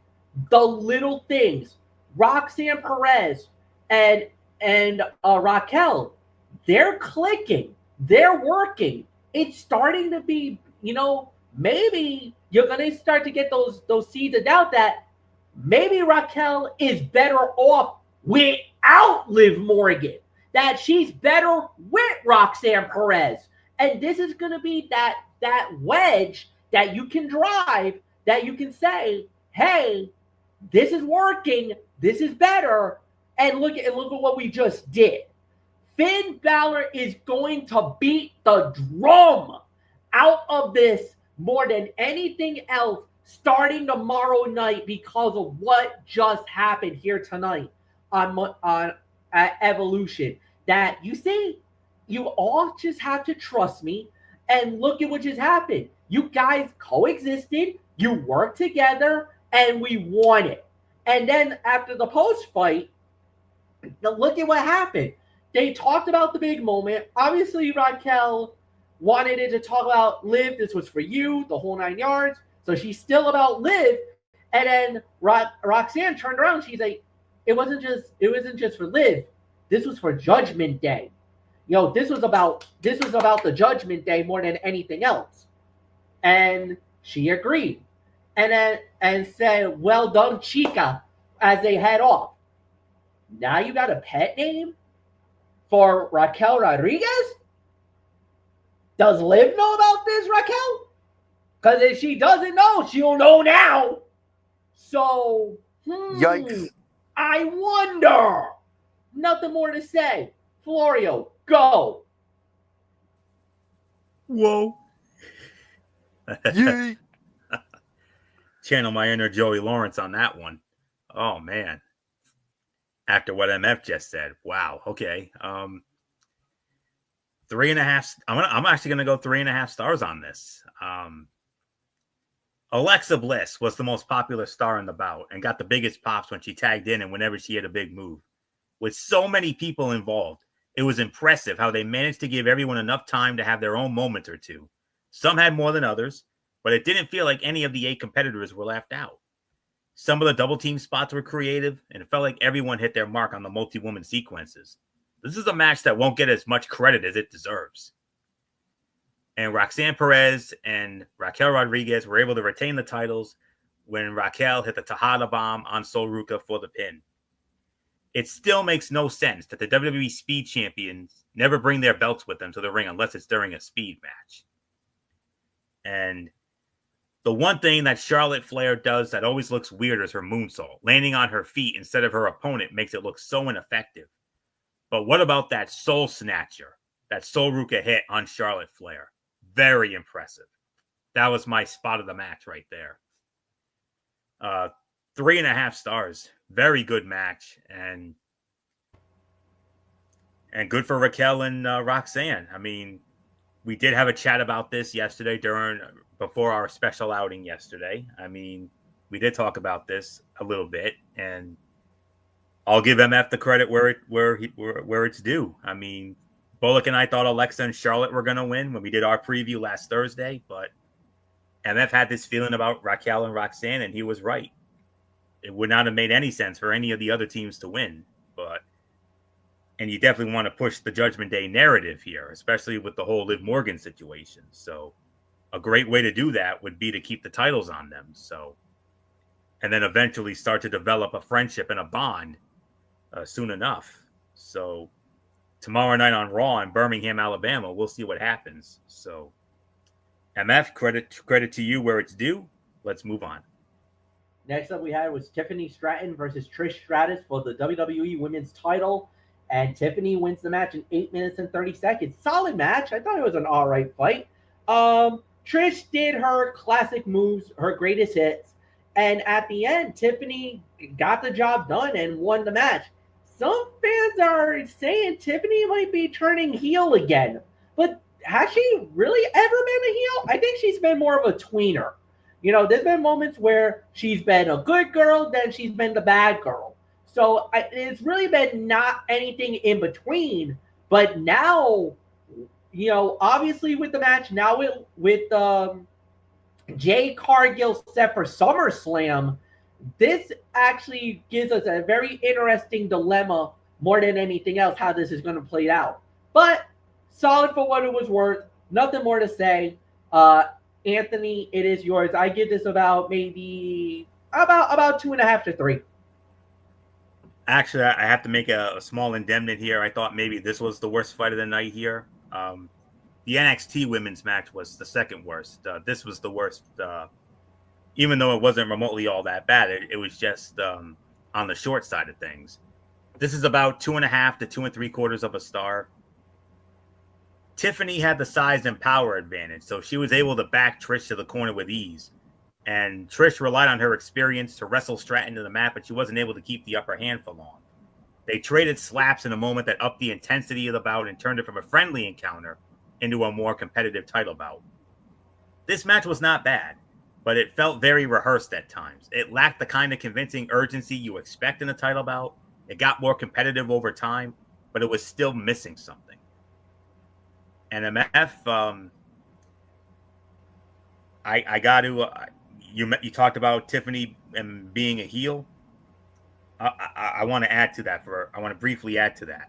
the little things. Roxanne Perez and Raquel, they're clicking. They're working. It's starting to be, maybe you're going to start to get those seeds of doubt that maybe Raquel is better off without Liv Morgan, that she's better with Roxanne Perez. And this is going to be that wedge that you can drive, that you can say, hey, this is working, this is better, and look at what we just did. Finn Balor is going to beat the drum out of this more than anything else starting tomorrow night because of what just happened here tonight on Evolution. That you see, you all just have to trust me and look at what just happened. You guys coexisted, you worked together, and we won it. And then after the post-fight, look at what happened. They talked about the big moment. Obviously, Raquel wanted it to talk about Liv. This was for you, the whole 9 yards. So she's still about Liv. And then Roxanne turned around. She's like, it wasn't just for Liv. This was for Judgment Day. This was about the Judgment Day more than anything else. And she agreed. And said, well done, Chica, as they head off. Now you got a pet name for Raquel Rodriguez? Does Liv know about this, Raquel? Because if she doesn't know, she'll know now. So, Yikes. I wonder. Nothing more to say. Florio, go. Whoa. Yay. Channel my inner Joey Lawrence on that one. Oh, man. After what MF just said. Wow. Okay. 3.5. I'm actually going to go 3.5 stars on this. Alexa Bliss was the most popular star in the bout and got the biggest pops when she tagged in and whenever she had a big move. With so many people involved, it was impressive how they managed to give everyone enough time to have their own moment or two. Some had more than others, but it didn't feel like any of the 8 competitors were left out. Some of the double team spots were creative, and it felt like everyone hit their mark on the multi-woman sequences. This is a match that won't get as much credit as it deserves. And Roxanne Perez and Raquel Rodriguez were able to retain the titles when Raquel hit the Tejada bomb on Sol Ruka for the pin. It still makes no sense that the WWE Speed Champions never bring their belts with them to the ring unless it's during a speed match. And the one thing that Charlotte Flair does that always looks weird is her moonsault. Landing on her feet instead of her opponent makes it look so ineffective. But what about that Soul Snatcher that Sol Ruka hit on Charlotte Flair? Very impressive. That was my spot of the match right there. 3.5 stars. Very good match. And good for Raquel and Roxanne. I mean, we did have a chat about this yesterday before our special outing yesterday. I mean, we did talk about this a little bit, and I'll give MF the credit where it's due. I mean, Bullock and I thought Alexa and Charlotte were going to win when we did our preview last Thursday, but MF had this feeling about Raquel and Roxanne, and he was right. It would not have made any sense for any of the other teams to win, and you definitely want to push the Judgment Day narrative here, especially with the whole Liv Morgan situation. So a great way to do that would be to keep the titles on them. So, and then eventually start to develop a friendship and a bond soon enough. So tomorrow night on Raw in Birmingham, Alabama. We'll see what happens. So, MF, credit to you where it's due. Let's move on. Next up, we had was Tiffany Stratton versus Trish Stratus for the WWE Women's Title, and Tiffany wins the match in 8 minutes and 30 seconds. Solid match. I thought it was an all right fight. Trish did her classic moves, her greatest hits, and at the end, Tiffany got the job done and won the match. Some fans are saying Tiffany might be turning heel again, but has she really ever been a heel? I think she's been more of a tweener. You know, there's been moments where she's been a good girl, then she's been the bad girl. So it's really been not anything in between. But now, you know, obviously with the match, now with Jade Cargill set for SummerSlam, this actually gives us a very interesting dilemma more than anything else, how this is going to play out. But solid for what it was worth. Nothing more to say. Anthony, it is yours. I give this about maybe about 2.5 to 3. Actually, I have to make a small indemnity here. I thought maybe this was the worst fight of the night here. The NXT women's match was the second worst. This was the worst, even though it wasn't remotely all that bad. It was just on the short side of things. This is about 2.5 to 2 3/4 of a star. Tiffany had the size and power advantage, so she was able to back Trish to the corner with ease. And Trish relied on her experience to wrestle Stratton to the mat, but she wasn't able to keep the upper hand for long. They traded slaps in a moment that upped the intensity of the bout and turned it from a friendly encounter into a more competitive title bout. This match was not bad, but it felt very rehearsed at times. It lacked the kind of convincing urgency you expect in a title bout. It got more competitive over time, but it was still missing something. And MF, I got to. You talked about Tiffany and being a heel. I want to add to that. I want to briefly add to that.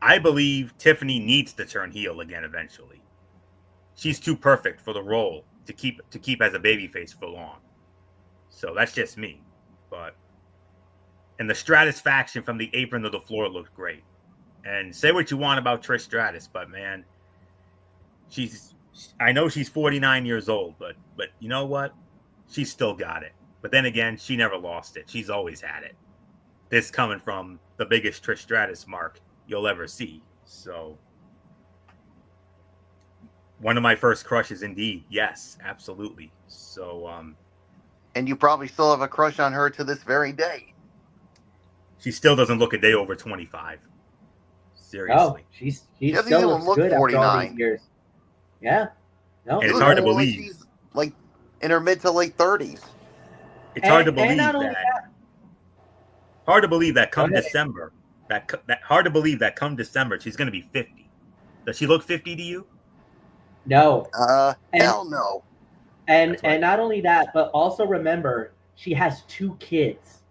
I believe Tiffany needs to turn heel again eventually. She's too perfect for the role to keep as a babyface for long. So that's just me. And the Stratus faction from the apron to the floor looked great. And say what you want about Trish Stratus, but man, I know she's 49 years old, but you know what? She's still got it. But then again, she never lost it. She's always had it. This coming from the biggest Trish Stratus mark you'll ever see. So one of my first crushes indeed. Yes, absolutely. So and you probably still have a crush on her to this very day. She still doesn't look a day over 25. Seriously. Oh, she doesn't still even looks look good 49. after all these years. Yeah. No, And it's hard to believe. She's like in her mid to late 30s. It's hard to believe Hard to believe that come December. Hard to believe that come December she's going to be 50. Does she look 50 to you? No. Hell no. And not only that, but also remember she has 2 kids,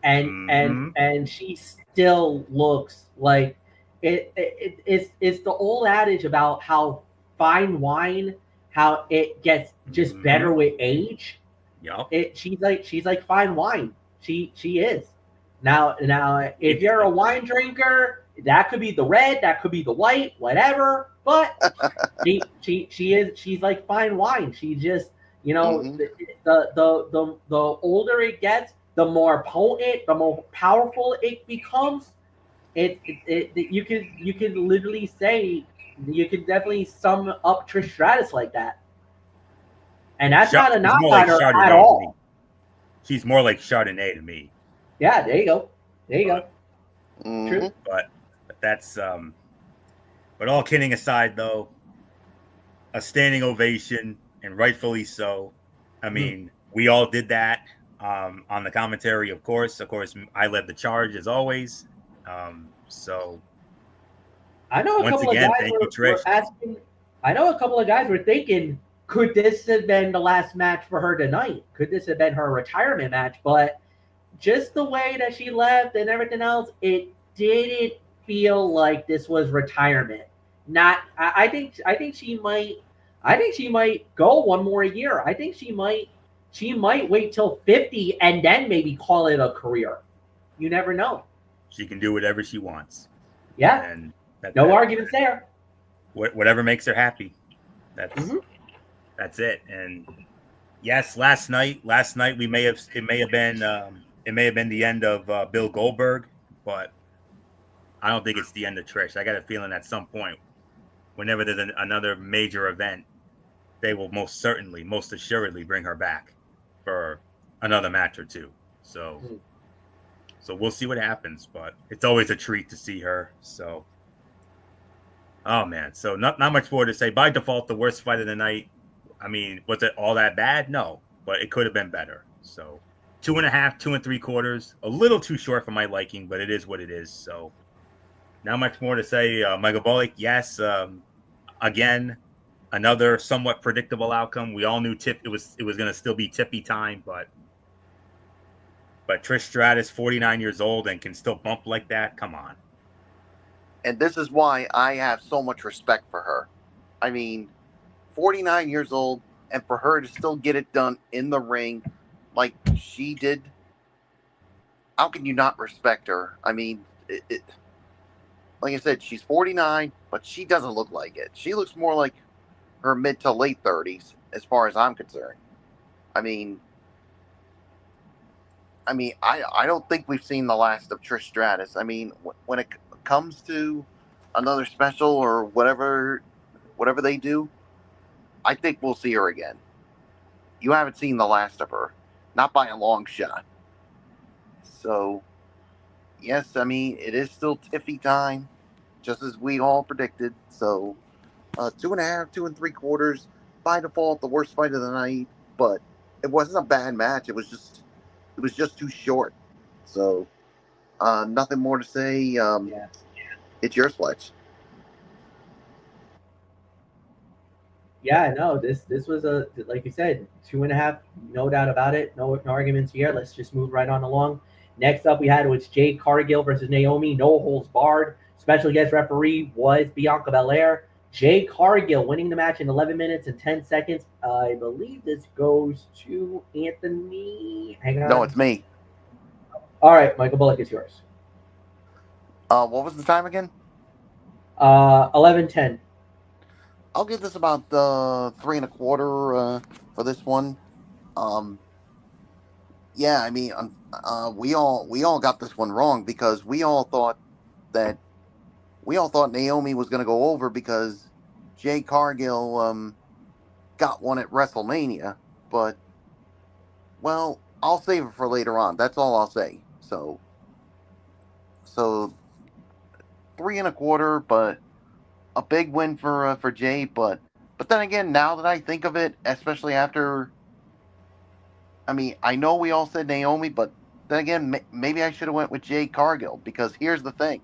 and she still looks like it's the old adage about how fine wine, how it gets just better with age. Yeah. She's like fine wine. She is. Now if you're a wine drinker, that could be the red, that could be the white, whatever. But she's like fine wine. She just, you know, the older it gets, the more potent, the more powerful it becomes. You could literally say, you could definitely sum up Trish Stratus like that. And that's not a knock on her at all. She's more like Chardonnay to me. Yeah, there you go. True. But that's but all kidding aside though, a standing ovation, and rightfully so. I mean, we all did that on the commentary, of course. I led the charge as always. So I know a couple of guys were asking. I know a couple of guys were thinking, could this have been the last match for her tonight? Could this have been her retirement match? But just the way that she left and everything else, it didn't feel like this was retirement. I think she might go one more year. I think she might wait till 50 and then maybe call it a career. You never know. She can do whatever she wants. Yeah. And No arguments there. Whatever makes her happy. Mhm. That's it. And yes, last night it may have been the end of Bill Goldberg, but I don't think it's the end of Trish. I got a feeling at some point, whenever there's another major event, they will most assuredly bring her back for another match or two. So we'll see what happens, but it's always a treat to see her. So, oh man, so not much more to say. By default, the worst fight of the night. I mean, was it all that bad? No, but it could have been better. So 2.5, 2 3/4, a little too short for my liking, but it is what it is. So not much more to say. Michael Bolick, yes. Again, another somewhat predictable outcome. We all knew it was going to still be Tiffy time, but Trish Stratus, 49 years old, and can still bump like that. Come on. And this is why I have so much respect for her. I mean, 49 years old, and for her to still get it done in the ring like she did, how can you not respect her? I mean, like I said, she's 49, but she doesn't look like it. She looks more like her mid to late 30s, as far as I'm concerned. I mean, I don't think we've seen the last of Trish Stratus. I mean, when it comes to another special or whatever they do, I think we'll see her again. You haven't seen the last of her, not by a long shot. So, yes, I mean, it is still Tiffy time, just as we all predicted. So, 2.5, 2 3/4, by default, the worst fight of the night. But it wasn't a bad match. It was just too short. So, nothing more to say. Yeah. It's your Sledge. Yeah, no, this was a, like you said, 2.5, no doubt about it. No arguments here. Let's just move right on along. Next up, we had was Jade Cargill versus Naomi, no holds barred. Special guest referee was Bianca Belair. Jade Cargill winning the match in 11 minutes and 10 seconds. I believe this goes to Anthony. Hang on. No, it's me. All right, Michael Bullock, is yours. What was the time again? 11:10. I'll give this about 3 1/4 for this one. Yeah, I mean, we all got this one wrong because we all thought Naomi was going to go over because Jade Cargill got one at WrestleMania, but well, I'll save it for later on. That's all I'll say. So 3 1/4, but a big win for Jade. But then again, now that I think of it, especially after, I mean, I know we all said Naomi, but then again, maybe I should have went with Jade Cargill because here's the thing: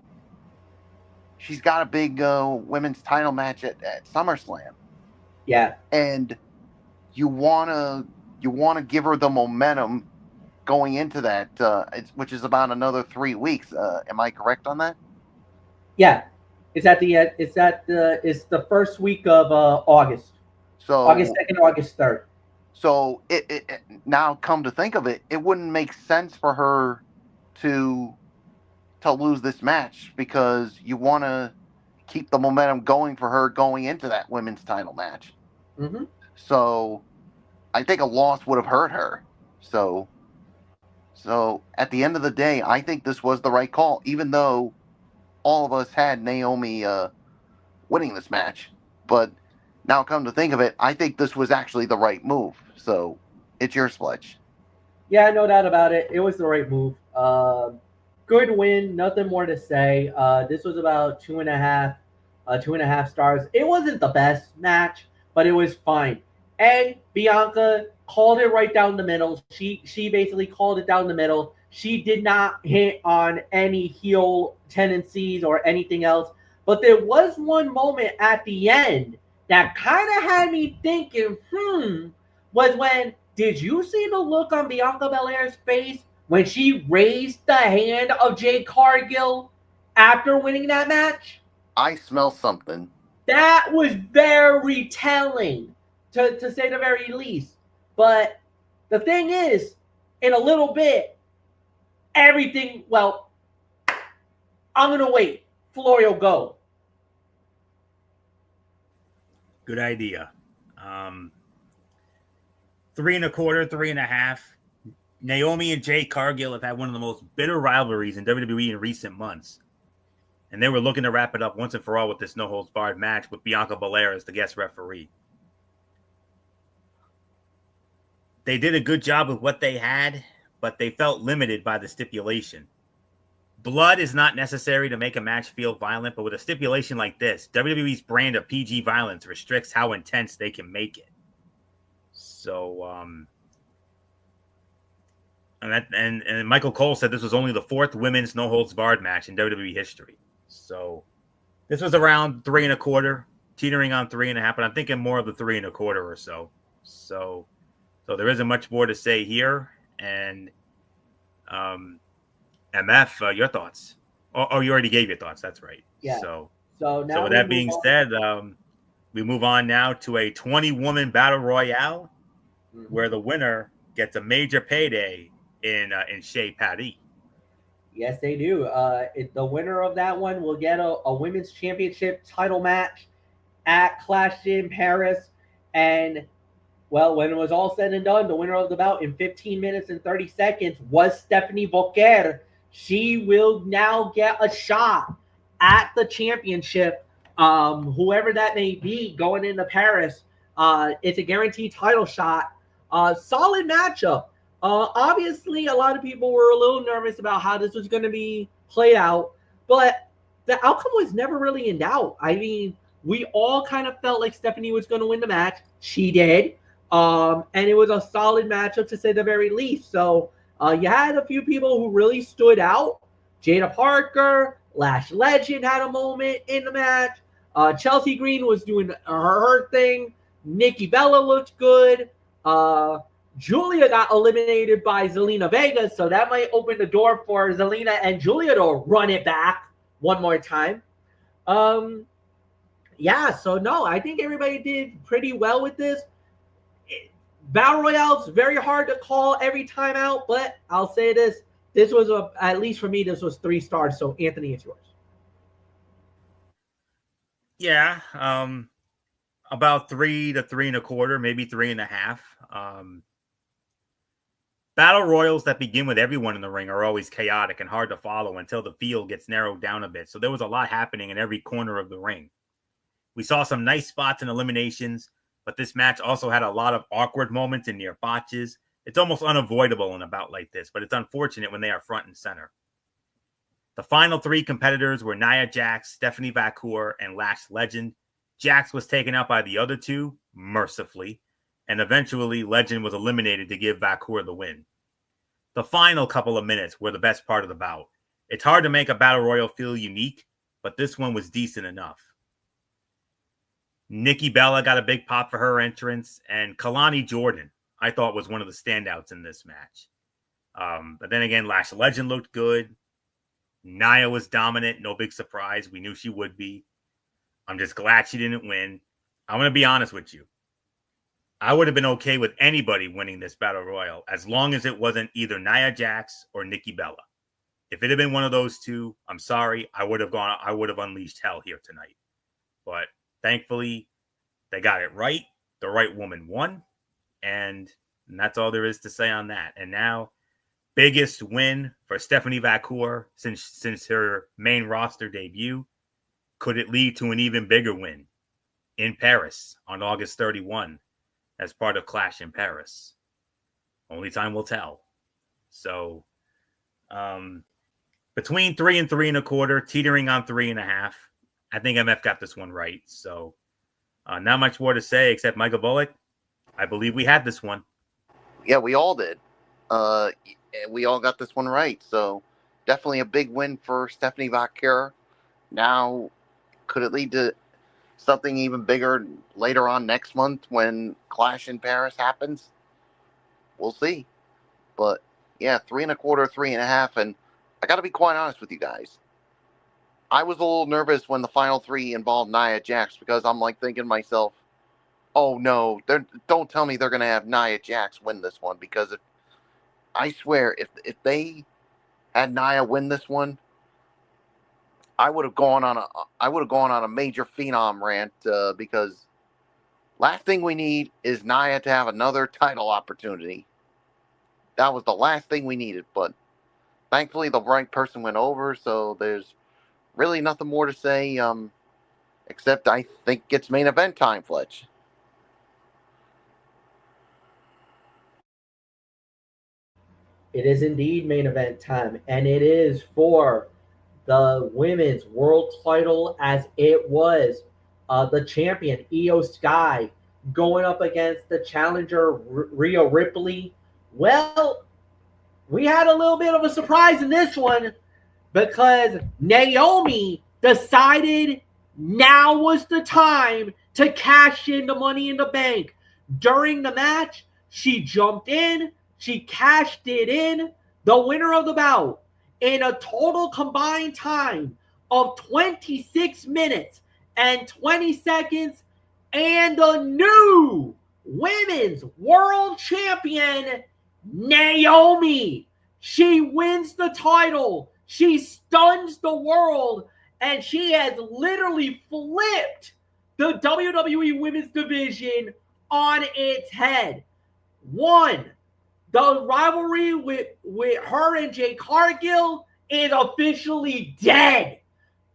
she's got a big women's title match at SummerSlam. Yeah, and you wanna give her the momentum going into that, which is about another 3 weeks. Am I correct on that? yeah. It's at the end. It's the first week of August. So August 2nd, August 3rd. So it now come to think of it, it wouldn't make sense for her to lose this match because you want to keep the momentum going for her going into that women's title match. Mm-hmm. So I think a loss would have hurt her. So at the end of the day, I think this was the right call, even though all of us had Naomi winning this match. But now come to think of it, I think this was actually the right move. So it's your Sledge. Yeah, no doubt about it. It was the right move. Good win. Nothing more to say. This was about 2.5 stars. It wasn't the best match, but it was fine. Bianca called it right down the middle. She basically called it down the middle. She did not hit on any heel tendencies or anything else. But there was one moment at the end that kind of had me thinking, was when, did you see the look on Bianca Belair's face when she raised the hand of Jade Cargill after winning that match? I smell something. That was very telling, to say the very least. But the thing is, in a little bit, everything, well, I'm going to wait Florio, go. Good idea. 3.25, 3.5. Naomi and Jade Cargill have had one of the most bitter rivalries in WWE in recent months. And they were looking to wrap it up once and for all with this no-holds-barred match with Bianca Belair as the guest referee. They did a good job with what they had, but they felt limited by the stipulation. Blood is not necessary to make a match feel violent, but with a stipulation like this, WWE's brand of PG violence restricts how intense they can make it. So, and Michael Cole said this was only the 4th women's no-holds-barred match in WWE history. So, this was around 3.25, teetering on 3.5, but I'm thinking more of the 3.25 or so. So there isn't much more to say here. And MF, your thoughts? Oh, you already gave your thoughts. That's right. Yeah. So now with that being said, we move on now to a 20-woman battle royale, where the winner gets a major payday in Shea Patty. Yes, they do. The winner of that one will get a women's championship title match at Clash in Paris. And, well, when it was all said and done, the winner of the bout in 15 minutes and 30 seconds was Stephanie Booker. She will now get a shot at the championship, whoever that may be, going into Paris. It's a guaranteed title shot. Solid matchup. Obviously, a lot of people were a little nervous about how this was going to be played out, but the outcome was never really in doubt. I mean, we all kind of felt like Stephanie was going to win the match. She did. And it was a solid matchup, to say the very least. So you had a few people who really stood out. Jada Parker, Lash Legend had a moment in the match. Chelsea Green was doing her thing. Nikki Bella looked good. Julia got eliminated by Zelina Vega, so that might open the door for Zelina and Julia to run it back one more time. Yeah, so no, I think everybody did pretty well with this. Battle Royale's very hard to call every time out, but I'll say this. This was, at least for me, this was 3 stars. So, Anthony, it's yours. Yeah, about 3 to 3.25, maybe 3.5. Battle royals that begin with everyone in the ring are always chaotic and hard to follow until the field gets narrowed down a bit. So there was a lot happening in every corner of the ring. We saw some nice spots and eliminations, but this match also had a lot of awkward moments and near botches. It's almost unavoidable in a bout like this, but it's unfortunate when they are front and center. The final 3 competitors were Nia Jax, Stephanie Vacour, and Lash Legend. Jax was taken out by the other 2, mercifully, and eventually Legend was eliminated to give Vacour the win. The final couple of minutes were the best part of the bout. It's hard to make a battle royal feel unique, but this one was decent enough. Nikki Bella got a big pop for her entrance, and Kalani Jordan, I thought, was one of the standouts in this match. But then again, Lash Legend looked good. Nia was dominant, no big surprise. We knew she would be. I'm just glad she didn't win. I'm going to be honest with you. I would have been okay with anybody winning this battle royal as long as it wasn't either Nia Jax or Nikki Bella. If it had been one of those 2, I'm sorry, I would have unleashed hell here tonight. But thankfully, they got it right. The right woman won. And that's all there is to say on that. And now, biggest win for Stephanie Vacour since her main roster debut. Could it lead to an even bigger win in Paris on August 31 as part of Clash in Paris? Only time will tell. So, between 3 and 3.25, teetering on 3.5. I think MF got this one right. So, not much more to say except Michael Bullock. I believe we had this one. Yeah, we all did. We all got this one right. So, definitely a big win for Stephanie Vacour. Now, could it lead to something even bigger later on next month when Clash in Paris happens? We'll see. But, yeah, 3.25, 3.5. And I got to be quite honest with you guys. I was a little nervous when the final 3 involved Nia Jax because I'm like thinking to myself, oh no, don't tell me they're going to have Nia Jax win this one, because I swear if they had Nia win this one, I would have gone on a major phenom rant because last thing we need is Nia to have another title opportunity. That was the last thing we needed, but thankfully the right person went over, so there's really nothing more to say, except I think it's main event time, Fletch. It is indeed main event time, and it is for the women's world title as it was the champion Io Sky going up against the challenger Rhea Ripley. Well, we had a little bit of a surprise in this one because Naomi decided now was the time to cash in the Money in the Bank. During the match, she jumped in, she cashed it in, the winner of the bout, in a total combined time of 26 minutes and 20 seconds, and the new women's world champion, Naomi. She wins the title. She stuns the world, and she has literally flipped the WWE Women's Division on its head. One, the rivalry with her and Jade Cargill is officially dead.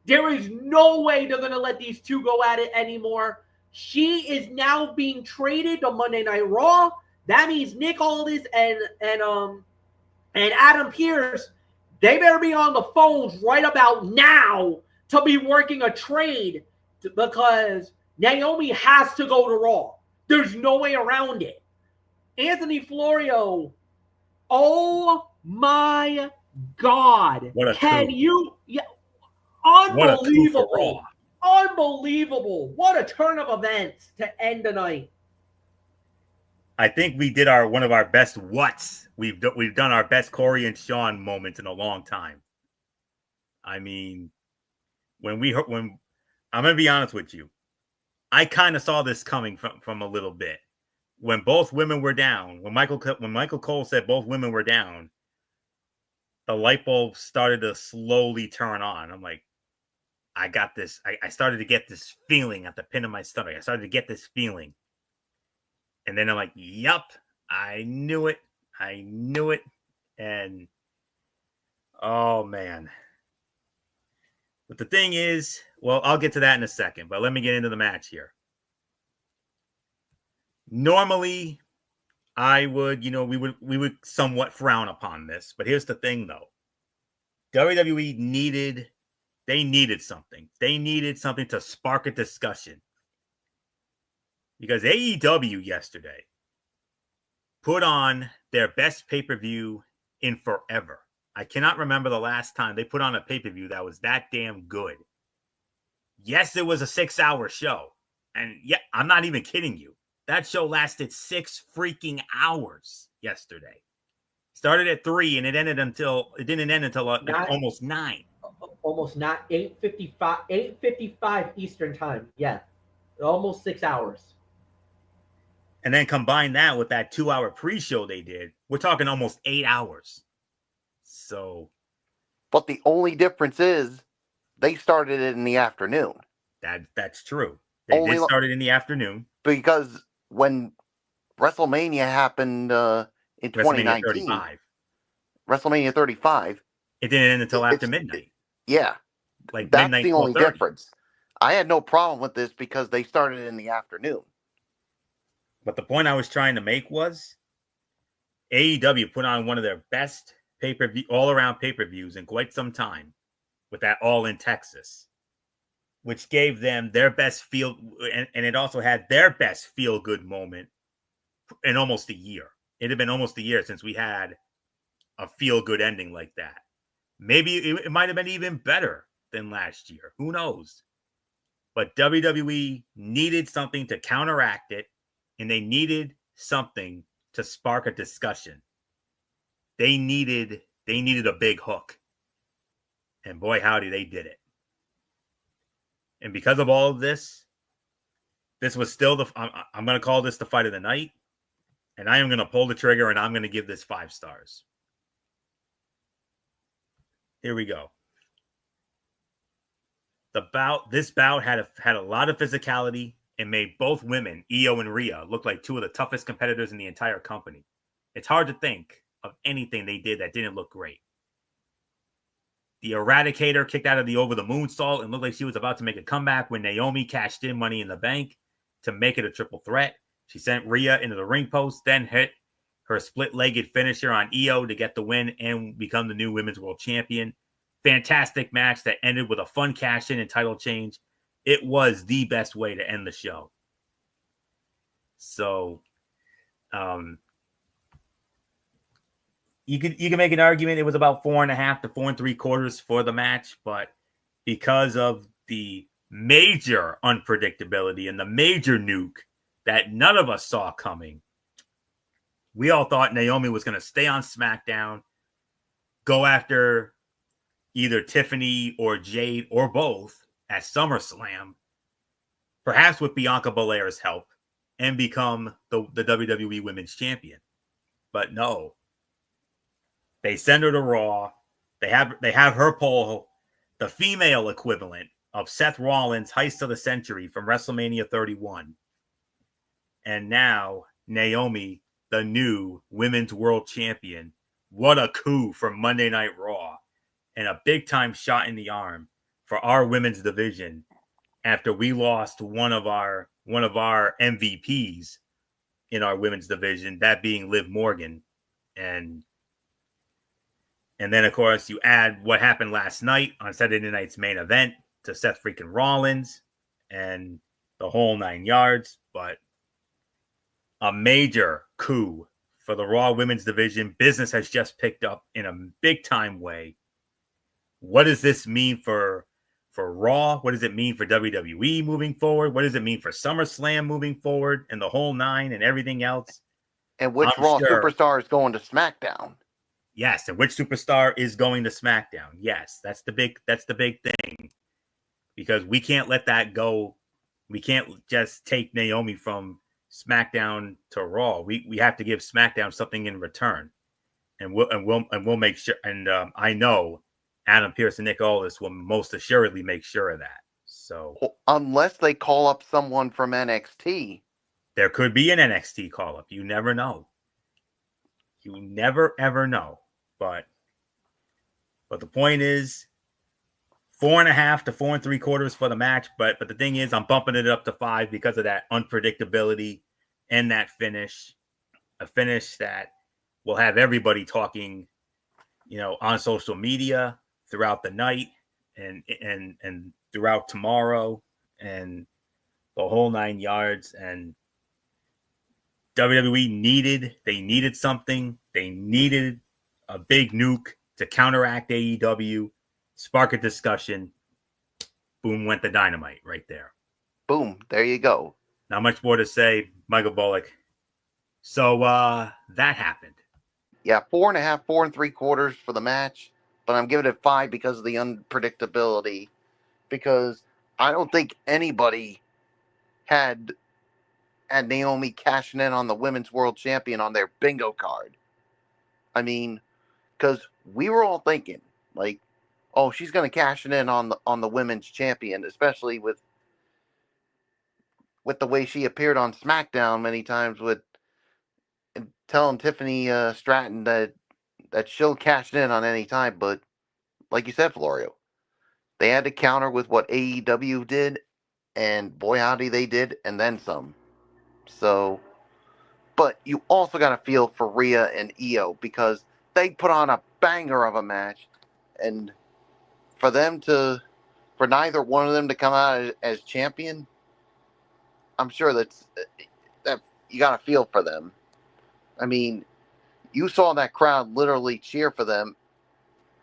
There is no way they're going to let these two go at it anymore. She is now being traded to Monday Night Raw. That means Nick Aldis and Adam Pearce, they better be on the phones right about now to be working a trade because Naomi has to go to Raw. There's no way around it. Anthony Florio, oh my God. Can you? Yeah, unbelievable. Unbelievable. What a turn of events to end the night. I think we did one of our best whats. We've done our best Corey and Sean moments in a long time. I mean, when I'm gonna be honest with you, I kind of saw this coming from a little bit. When both women were down, when Michael Cole said both women were down, the light bulb started to slowly turn on. I'm like, I got this. I started to get this feeling at the pit of my stomach. I started to get this feeling. And then I'm like, yup, I knew it. And oh, man. But the thing is, well, I'll get to that in a second, but let me get into the match here. Normally, we would somewhat frown upon this, but here's the thing, though. WWE needed something. They needed something to spark a discussion. Because AEW yesterday put on their best pay-per-view in forever. I cannot remember the last time they put on a pay-per-view that was that damn good. Yes, it was a 6-hour show. And yeah, I'm not even kidding you. That show lasted 6 freaking hours yesterday. Started at 3 and it didn't end until almost 9. Almost not 8:55 Eastern time. Yeah. Almost 6 hours. And then combine that with that 2-hour pre-show they did, we're talking almost 8 hours. So, but the only difference is they started it in the afternoon. That's true. They did start it in the afternoon because when WrestleMania happened in 2019, WrestleMania 35, it didn't end until after midnight. Yeah, like that's midnight, the only difference. I had no problem with this because they started in the afternoon. But the point I was trying to make was AEW put on one of their best all-around pay-per-views in quite some time with that All in Texas, which gave them their best feel, and it also had their best feel-good moment in almost a year. It had been almost a year since we had a feel-good ending like that. Maybe it might have been even better than last year. Who knows? But WWE needed something to counteract it, and they needed something to spark a discussion. They needed a big hook. And boy, howdy, they did it. And because of all of this was still I'm going to call this the fight of the night. And I am going to pull the trigger and I'm going to give this 5 stars. Here we go. This bout had a lot of physicality and made both women, Io and Rhea, look like two of the toughest competitors in the entire company. It's hard to think of anything they did that didn't look great. The Eradicator kicked out of the over the moonsault and looked like she was about to make a comeback when Naomi cashed in Money in the Bank to make it a triple threat. She sent Rhea into the ring post, then hit her split-legged finisher on Io to get the win and become the new Women's World Champion. Fantastic match that ended with a fun cash-in and title change. It was the best way to end the show. So, you can make an argument it was about 4.5 to 4 3/4 for the match, but because of the major unpredictability and the major nuke that none of us saw coming, we all thought Naomi was going to stay on SmackDown, go after either Tiffany or Jade or both at SummerSlam, perhaps with Bianca Belair's help, and become the WWE Women's Champion. But no. They send her to Raw. They have her pull the female equivalent of Seth Rollins' Heist of the Century from WrestleMania 31. And now Naomi, the new Women's World Champion. What a coup from Monday Night Raw. And a big-time shot in the arm for our women's division after we lost one of our MVPs in our women's division, that being Liv Morgan. And then, of course, you add what happened last night on Saturday night's main event to Seth freaking Rollins and the whole 9 yards. But a major coup for the Raw women's division. Business has just picked up in a big-time way. What does this mean for Raw? What does it mean for WWE moving forward? What does it mean for SummerSlam moving forward and the whole 9 and everything else? And which Raw superstar is going to SmackDown? Yes, and which superstar is going to SmackDown? Yes, that's the big thing. Because we can't let that go. We can't just take Naomi from SmackDown to Raw. We have to give SmackDown something in return. And we'll make sure, and I know Adam Pearce and Nick Aldis will most assuredly make sure of that. So unless they call up someone from NXT. There could be an NXT call up. You never know. You never ever know. But the point is 4.5 to 4 3/4 for the match. But the thing is, I'm bumping it up to 5 because of that unpredictability and that finish. A finish that will have everybody talking, on social media throughout the night and throughout tomorrow and the whole 9 yards. And WWE needed something. They needed a big nuke to counteract AEW, spark a discussion. Boom, went the dynamite right there. Boom, there you go. Not much more to say, Michael Bullock. So that happened. Yeah, 4.5, 4 3/4 for the match, but I'm giving it 5 because of the unpredictability. Because I don't think anybody had Naomi cashing in on the Women's World Champion on their bingo card. I mean, because we were all thinking, like, oh, she's going to cash it in on the Women's Champion, especially with the way she appeared on SmackDown many times with telling Tiffany Stratton that she'll cash it in on any time. But like you said, Florio, they had to counter with what AEW did, and boy, howdy, they did, and then some. So, but you also got to feel for Rhea and Io because they put on a banger of a match, and for neither one of them to come out as champion, I'm sure that you got to feel for them. I mean, you saw that crowd literally cheer for them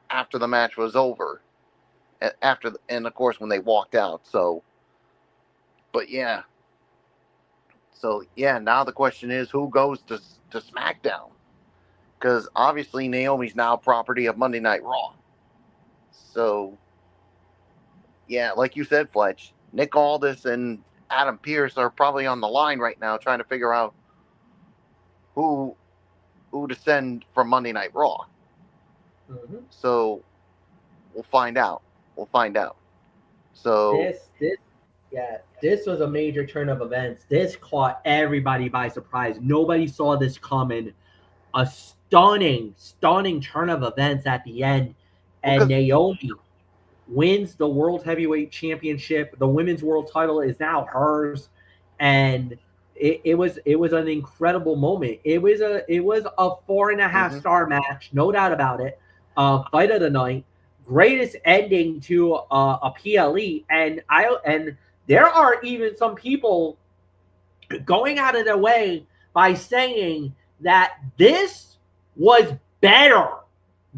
after the match was over, and of course when they walked out. So, but yeah. So yeah, now the question is who goes to SmackDown? Because obviously Naomi's now property of Monday Night Raw. So, yeah, like you said, Fletch, Nick Aldis and Adam Pearce are probably on the line right now trying to figure out who to send from Monday Night Raw. Mm-hmm. So, we'll find out. So This was a major turn of events. This caught everybody by surprise. Nobody saw this coming. A stunning turn of events at the end, and Naomi wins the World Heavyweight Championship. The women's world title is now hers, and it was an incredible moment. It was a 4.5 star match, no doubt about it. Fight of the night, greatest ending to a PLE, and there are even some people going out of their way by saying that this was better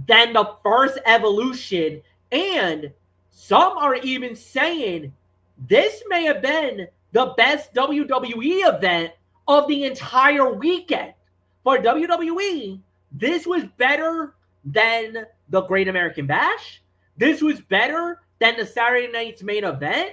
than the first Evolution, and some are even saying this may have been the best WWE event of the entire weekend. For WWE, this was better than the Great American Bash. This was better than the Saturday night's main event,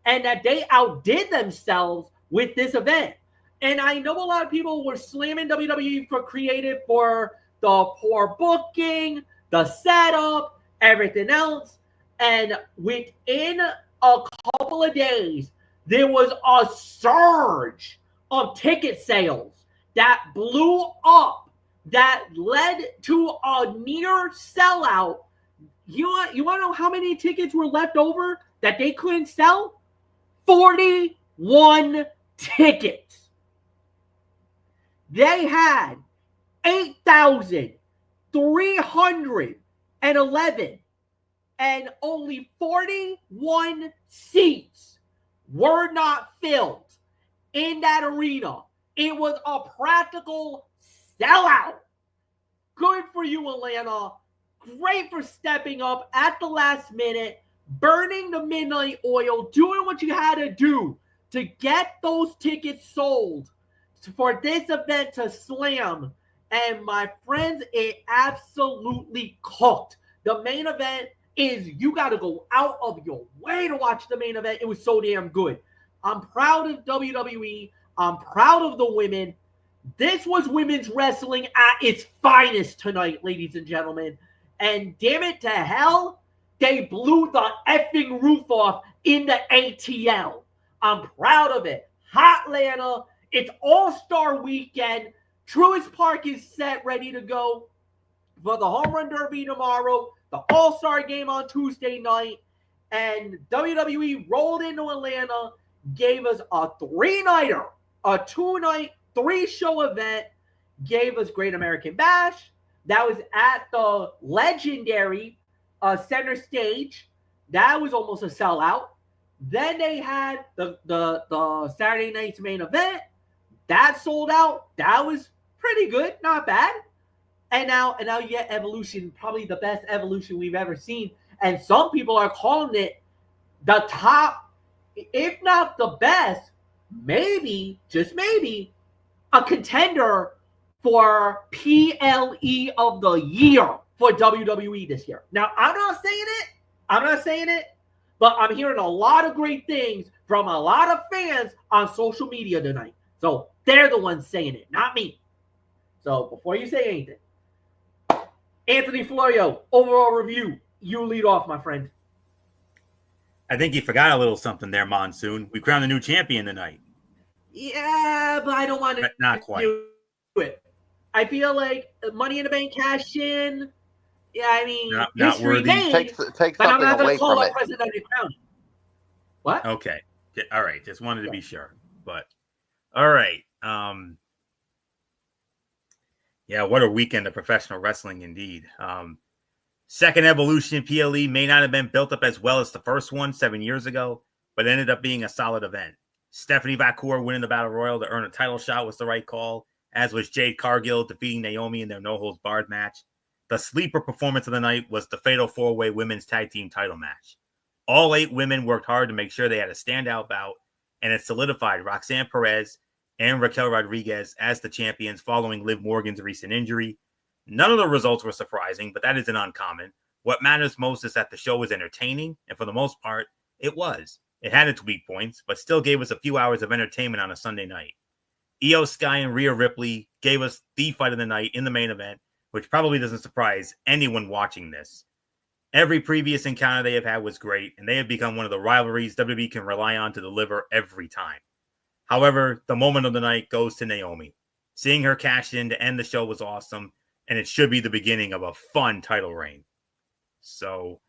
and that they outdid themselves with this event. And I know a lot of people were slamming WWE for creative, for the poor booking, the setup, everything else. And within a couple of days, there was a surge of ticket sales that blew up, that led to a near sellout. You want to know how many tickets were left over that they couldn't sell? 41 tickets. They had 8,311 and only 41 seats were not filled in that arena. It was a practical sellout. Good for you, Atlanta. Great for stepping up at the last minute, burning the midnight oil, doing what you had to do to get those tickets sold for this event to slam. And my friends, it absolutely cooked. The main event is, you got to go out of your way to watch the main event. It was so damn good. I'm proud of WWE. I'm proud of the women. This was women's wrestling at its finest tonight, ladies and gentlemen. And damn it to hell, they blew the effing roof off in the ATL. I'm proud of it. Hotlanta. It's All-Star Weekend. Truist Park is set, ready to go for the Home Run Derby tomorrow, the All-Star Game on Tuesday night, and WWE rolled into Atlanta, gave us a 3-nighter, a 2-night, 3-show event, gave us Great American Bash. That was at the legendary center stage. That was almost a sellout. Then they had the Saturday night's main event. That sold out. That was pretty good, not bad. And now you get Evolution, probably the best Evolution we've ever seen. And some people are calling it the top, if not the best, maybe, just maybe, a contender for PLE of the year for WWE this year. Now, I'm not saying it, but I'm hearing a lot of great things from a lot of fans on social media tonight. So they're the ones saying it, not me. So before you say anything, Anthony Florio, overall review. You lead off, my friend. I think you forgot a little something there, Monsoon. We crowned a new champion tonight. Yeah, but I don't want to not quite do it. I feel like Money in the Bank cash in. Yeah, I mean, not worthy. Take but I'm something not going away to call from up it. President Crown. What? Okay. All right. Just wanted to be sure. But all right. Yeah, what a weekend of professional wrestling indeed. Second Evolution PLE may not have been built up as well as the first one 7 years ago, but ended up being a solid event. Stephanie Vacour winning the Battle Royal to earn a title shot was the right call, as was Jade Cargill defeating Naomi in their no-holds-barred match. The sleeper performance of the night was the Fatal 4-Way Women's Tag Team title match. All 8 women worked hard to make sure they had a standout bout, and it solidified Roxanne Perez and Raquel Rodriguez as the champions following Liv Morgan's recent injury. None of the results were surprising, but that isn't uncommon. What matters most is that the show was entertaining, and for the most part, it was. It had its weak points, but still gave us a few hours of entertainment on a Sunday night. Io Sky and Rhea Ripley gave us the fight of the night in the main event, which probably doesn't surprise anyone watching this. Every previous encounter they have had was great, and they have become one of the rivalries WWE can rely on to deliver every time. However, the moment of the night goes to Naomi. Seeing her cash in to end the show was awesome, and it should be the beginning of a fun title reign. So,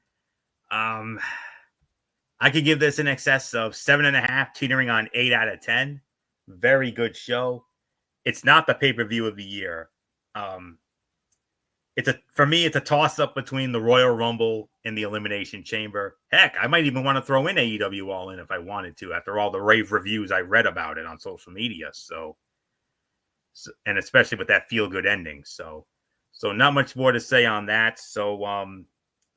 I could give this in excess of 7.5, teetering on 8 out of 10. Very good show. It's not the pay-per-view of the year. For me, it's a toss-up between the Royal Rumble and the Elimination Chamber. Heck, I might even want to throw in AEW All In if I wanted to, after all the rave reviews I read about it on social media. So and especially with that feel-good ending. So not much more to say on that. So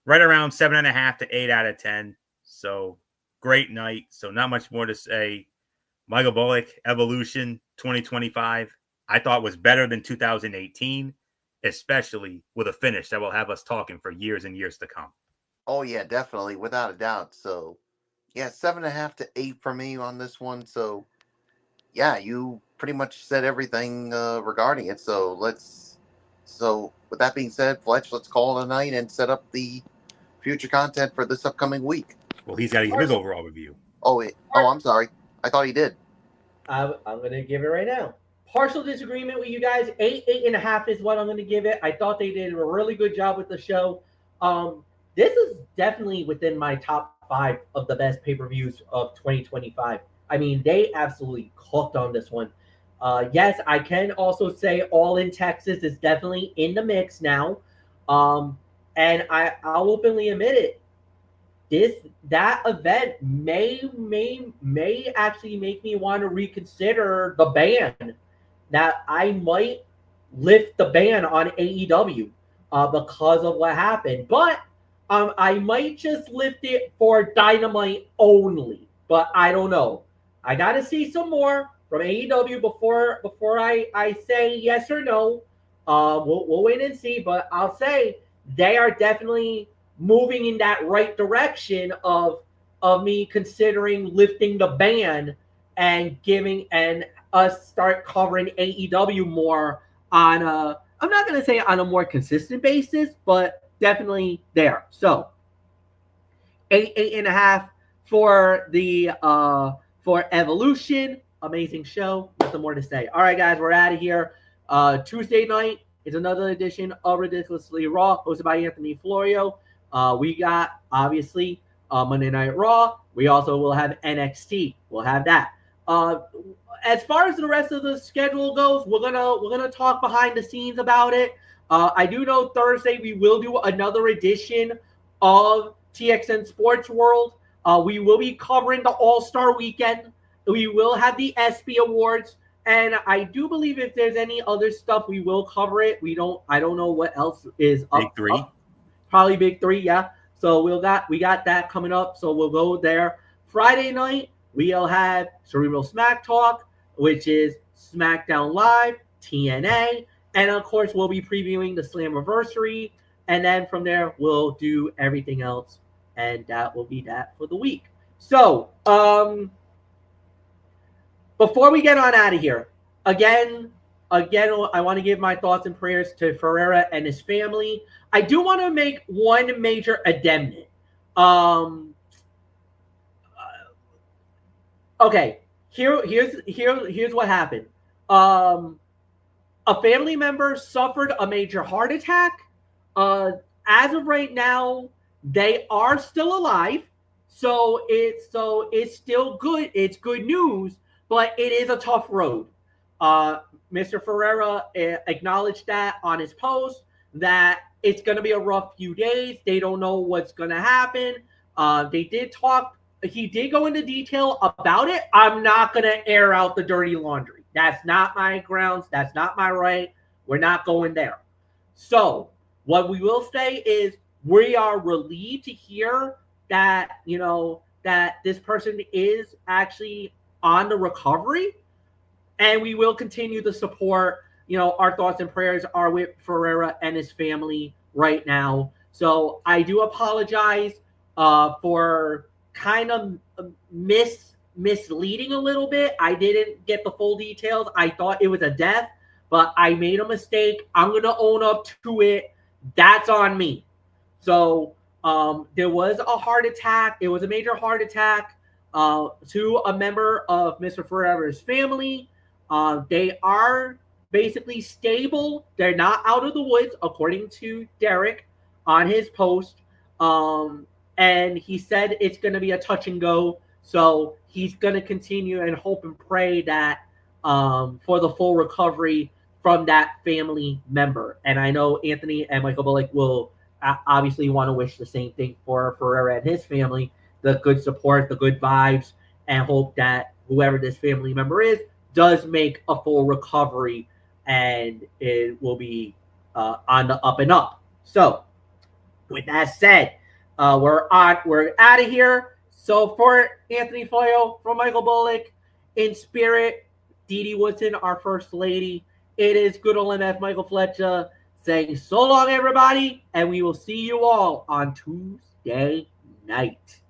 right around 7.5 to 8 out of 10. So great night. So not much more to say. Michael Bullock, Evolution 2025, I thought was better than 2018. Especially with a finish that will have us talking for years and years to come. Oh yeah, definitely, without a doubt. So yeah, 7.5 to 8 for me on this one. So yeah, you pretty much said everything regarding it. So with that being said, Fletch, let's call it a night and set up the future content for this upcoming week. Well, he's got to give his overall review. Oh, I'm sorry. I thought he did. I'm going to give it right now. Partial disagreement with you guys. 8.5 is what I'm going to give it. I thought they did a really good job with the show. This is definitely within my top 5 of the best pay-per-views of 2025. I mean, they absolutely cooked on this one. Yes, I can also say All In Texas is definitely in the mix now. And I'll openly admit it. That event may actually make me want to reconsider the ban. That I might lift the ban on AEW because of what happened. But I might just lift it for Dynamite only. But I don't know. I got to see some more from AEW before I say yes or no. We'll wait and see. But I'll say they are definitely moving in that right direction of me considering lifting the ban and us start covering AEW more on I'm not going to say on a more consistent basis, but definitely there. So 8.5 for the for Evolution. Amazing show. Nothing more to say. All right, guys, we're out of here. Tuesday night is another edition of Ridiculously Raw, hosted by Anthony Florio. We got obviously Monday Night Raw. We also will have NXT. We'll have that. As far as the rest of the schedule goes, we're gonna talk behind the scenes about it. I do know Thursday we will do another edition of TXN Sports World. We will be covering the All-Star Weekend. We will have the ESPY Awards, and I do believe if there's any other stuff, we will cover it. I don't know what else is up. Big Three. Probably Big Three, yeah. So we got that coming up. So we'll go there. Friday night, we'll have Cerebral Smack Talk, which is SmackDown Live, TNA, and of course we'll be previewing the Slammiversary, and then from there we'll do everything else, and that will be that for the week. So before we get on out of here, again, I want to give my thoughts and prayers to Ferreira and his family. I do want to make one major addendum. Okay, here's what happened. A family member suffered a major heart attack. As of right now, they are still alive, so it's still good. It's good news, but it is a tough road. Mr. Ferreira acknowledged that on his post that it's going to be a rough few days. They don't know what's going to happen. They did talk. He did go into detail about it. I'm not going to air out the dirty laundry. That's not my grounds. That's not my right. We're not going there. So what we will say is we are relieved to hear that, that this person is actually on the recovery, and we will continue to support. Our thoughts and prayers are with Ferreira and his family right now. So I do apologize for kind of misleading a little bit. I didn't get the full details. I thought it was a death, but I made a mistake. I'm going to own up to it. That's on me. So There was a heart attack. It was a major heart attack to a member of Mr. Forever's family. They are basically stable. They're not out of the woods, according to Derek on his post. And he said it's going to be a touch and go. So he's going to continue and hope and pray that for the full recovery from that family member. And I know Anthony and Michael Bullock will obviously want to wish the same thing for Ferreira and his family, the good support, the good vibes, and hope that whoever this family member is does make a full recovery and it will be on the up and up. So with that said, we're out of here. So for Anthony Floyo, from Michael Bullock, in spirit, Dee Dee Woodson, our first lady, it is good old MF Michael Fletcher saying so long, everybody, and we will see you all on Tuesday night.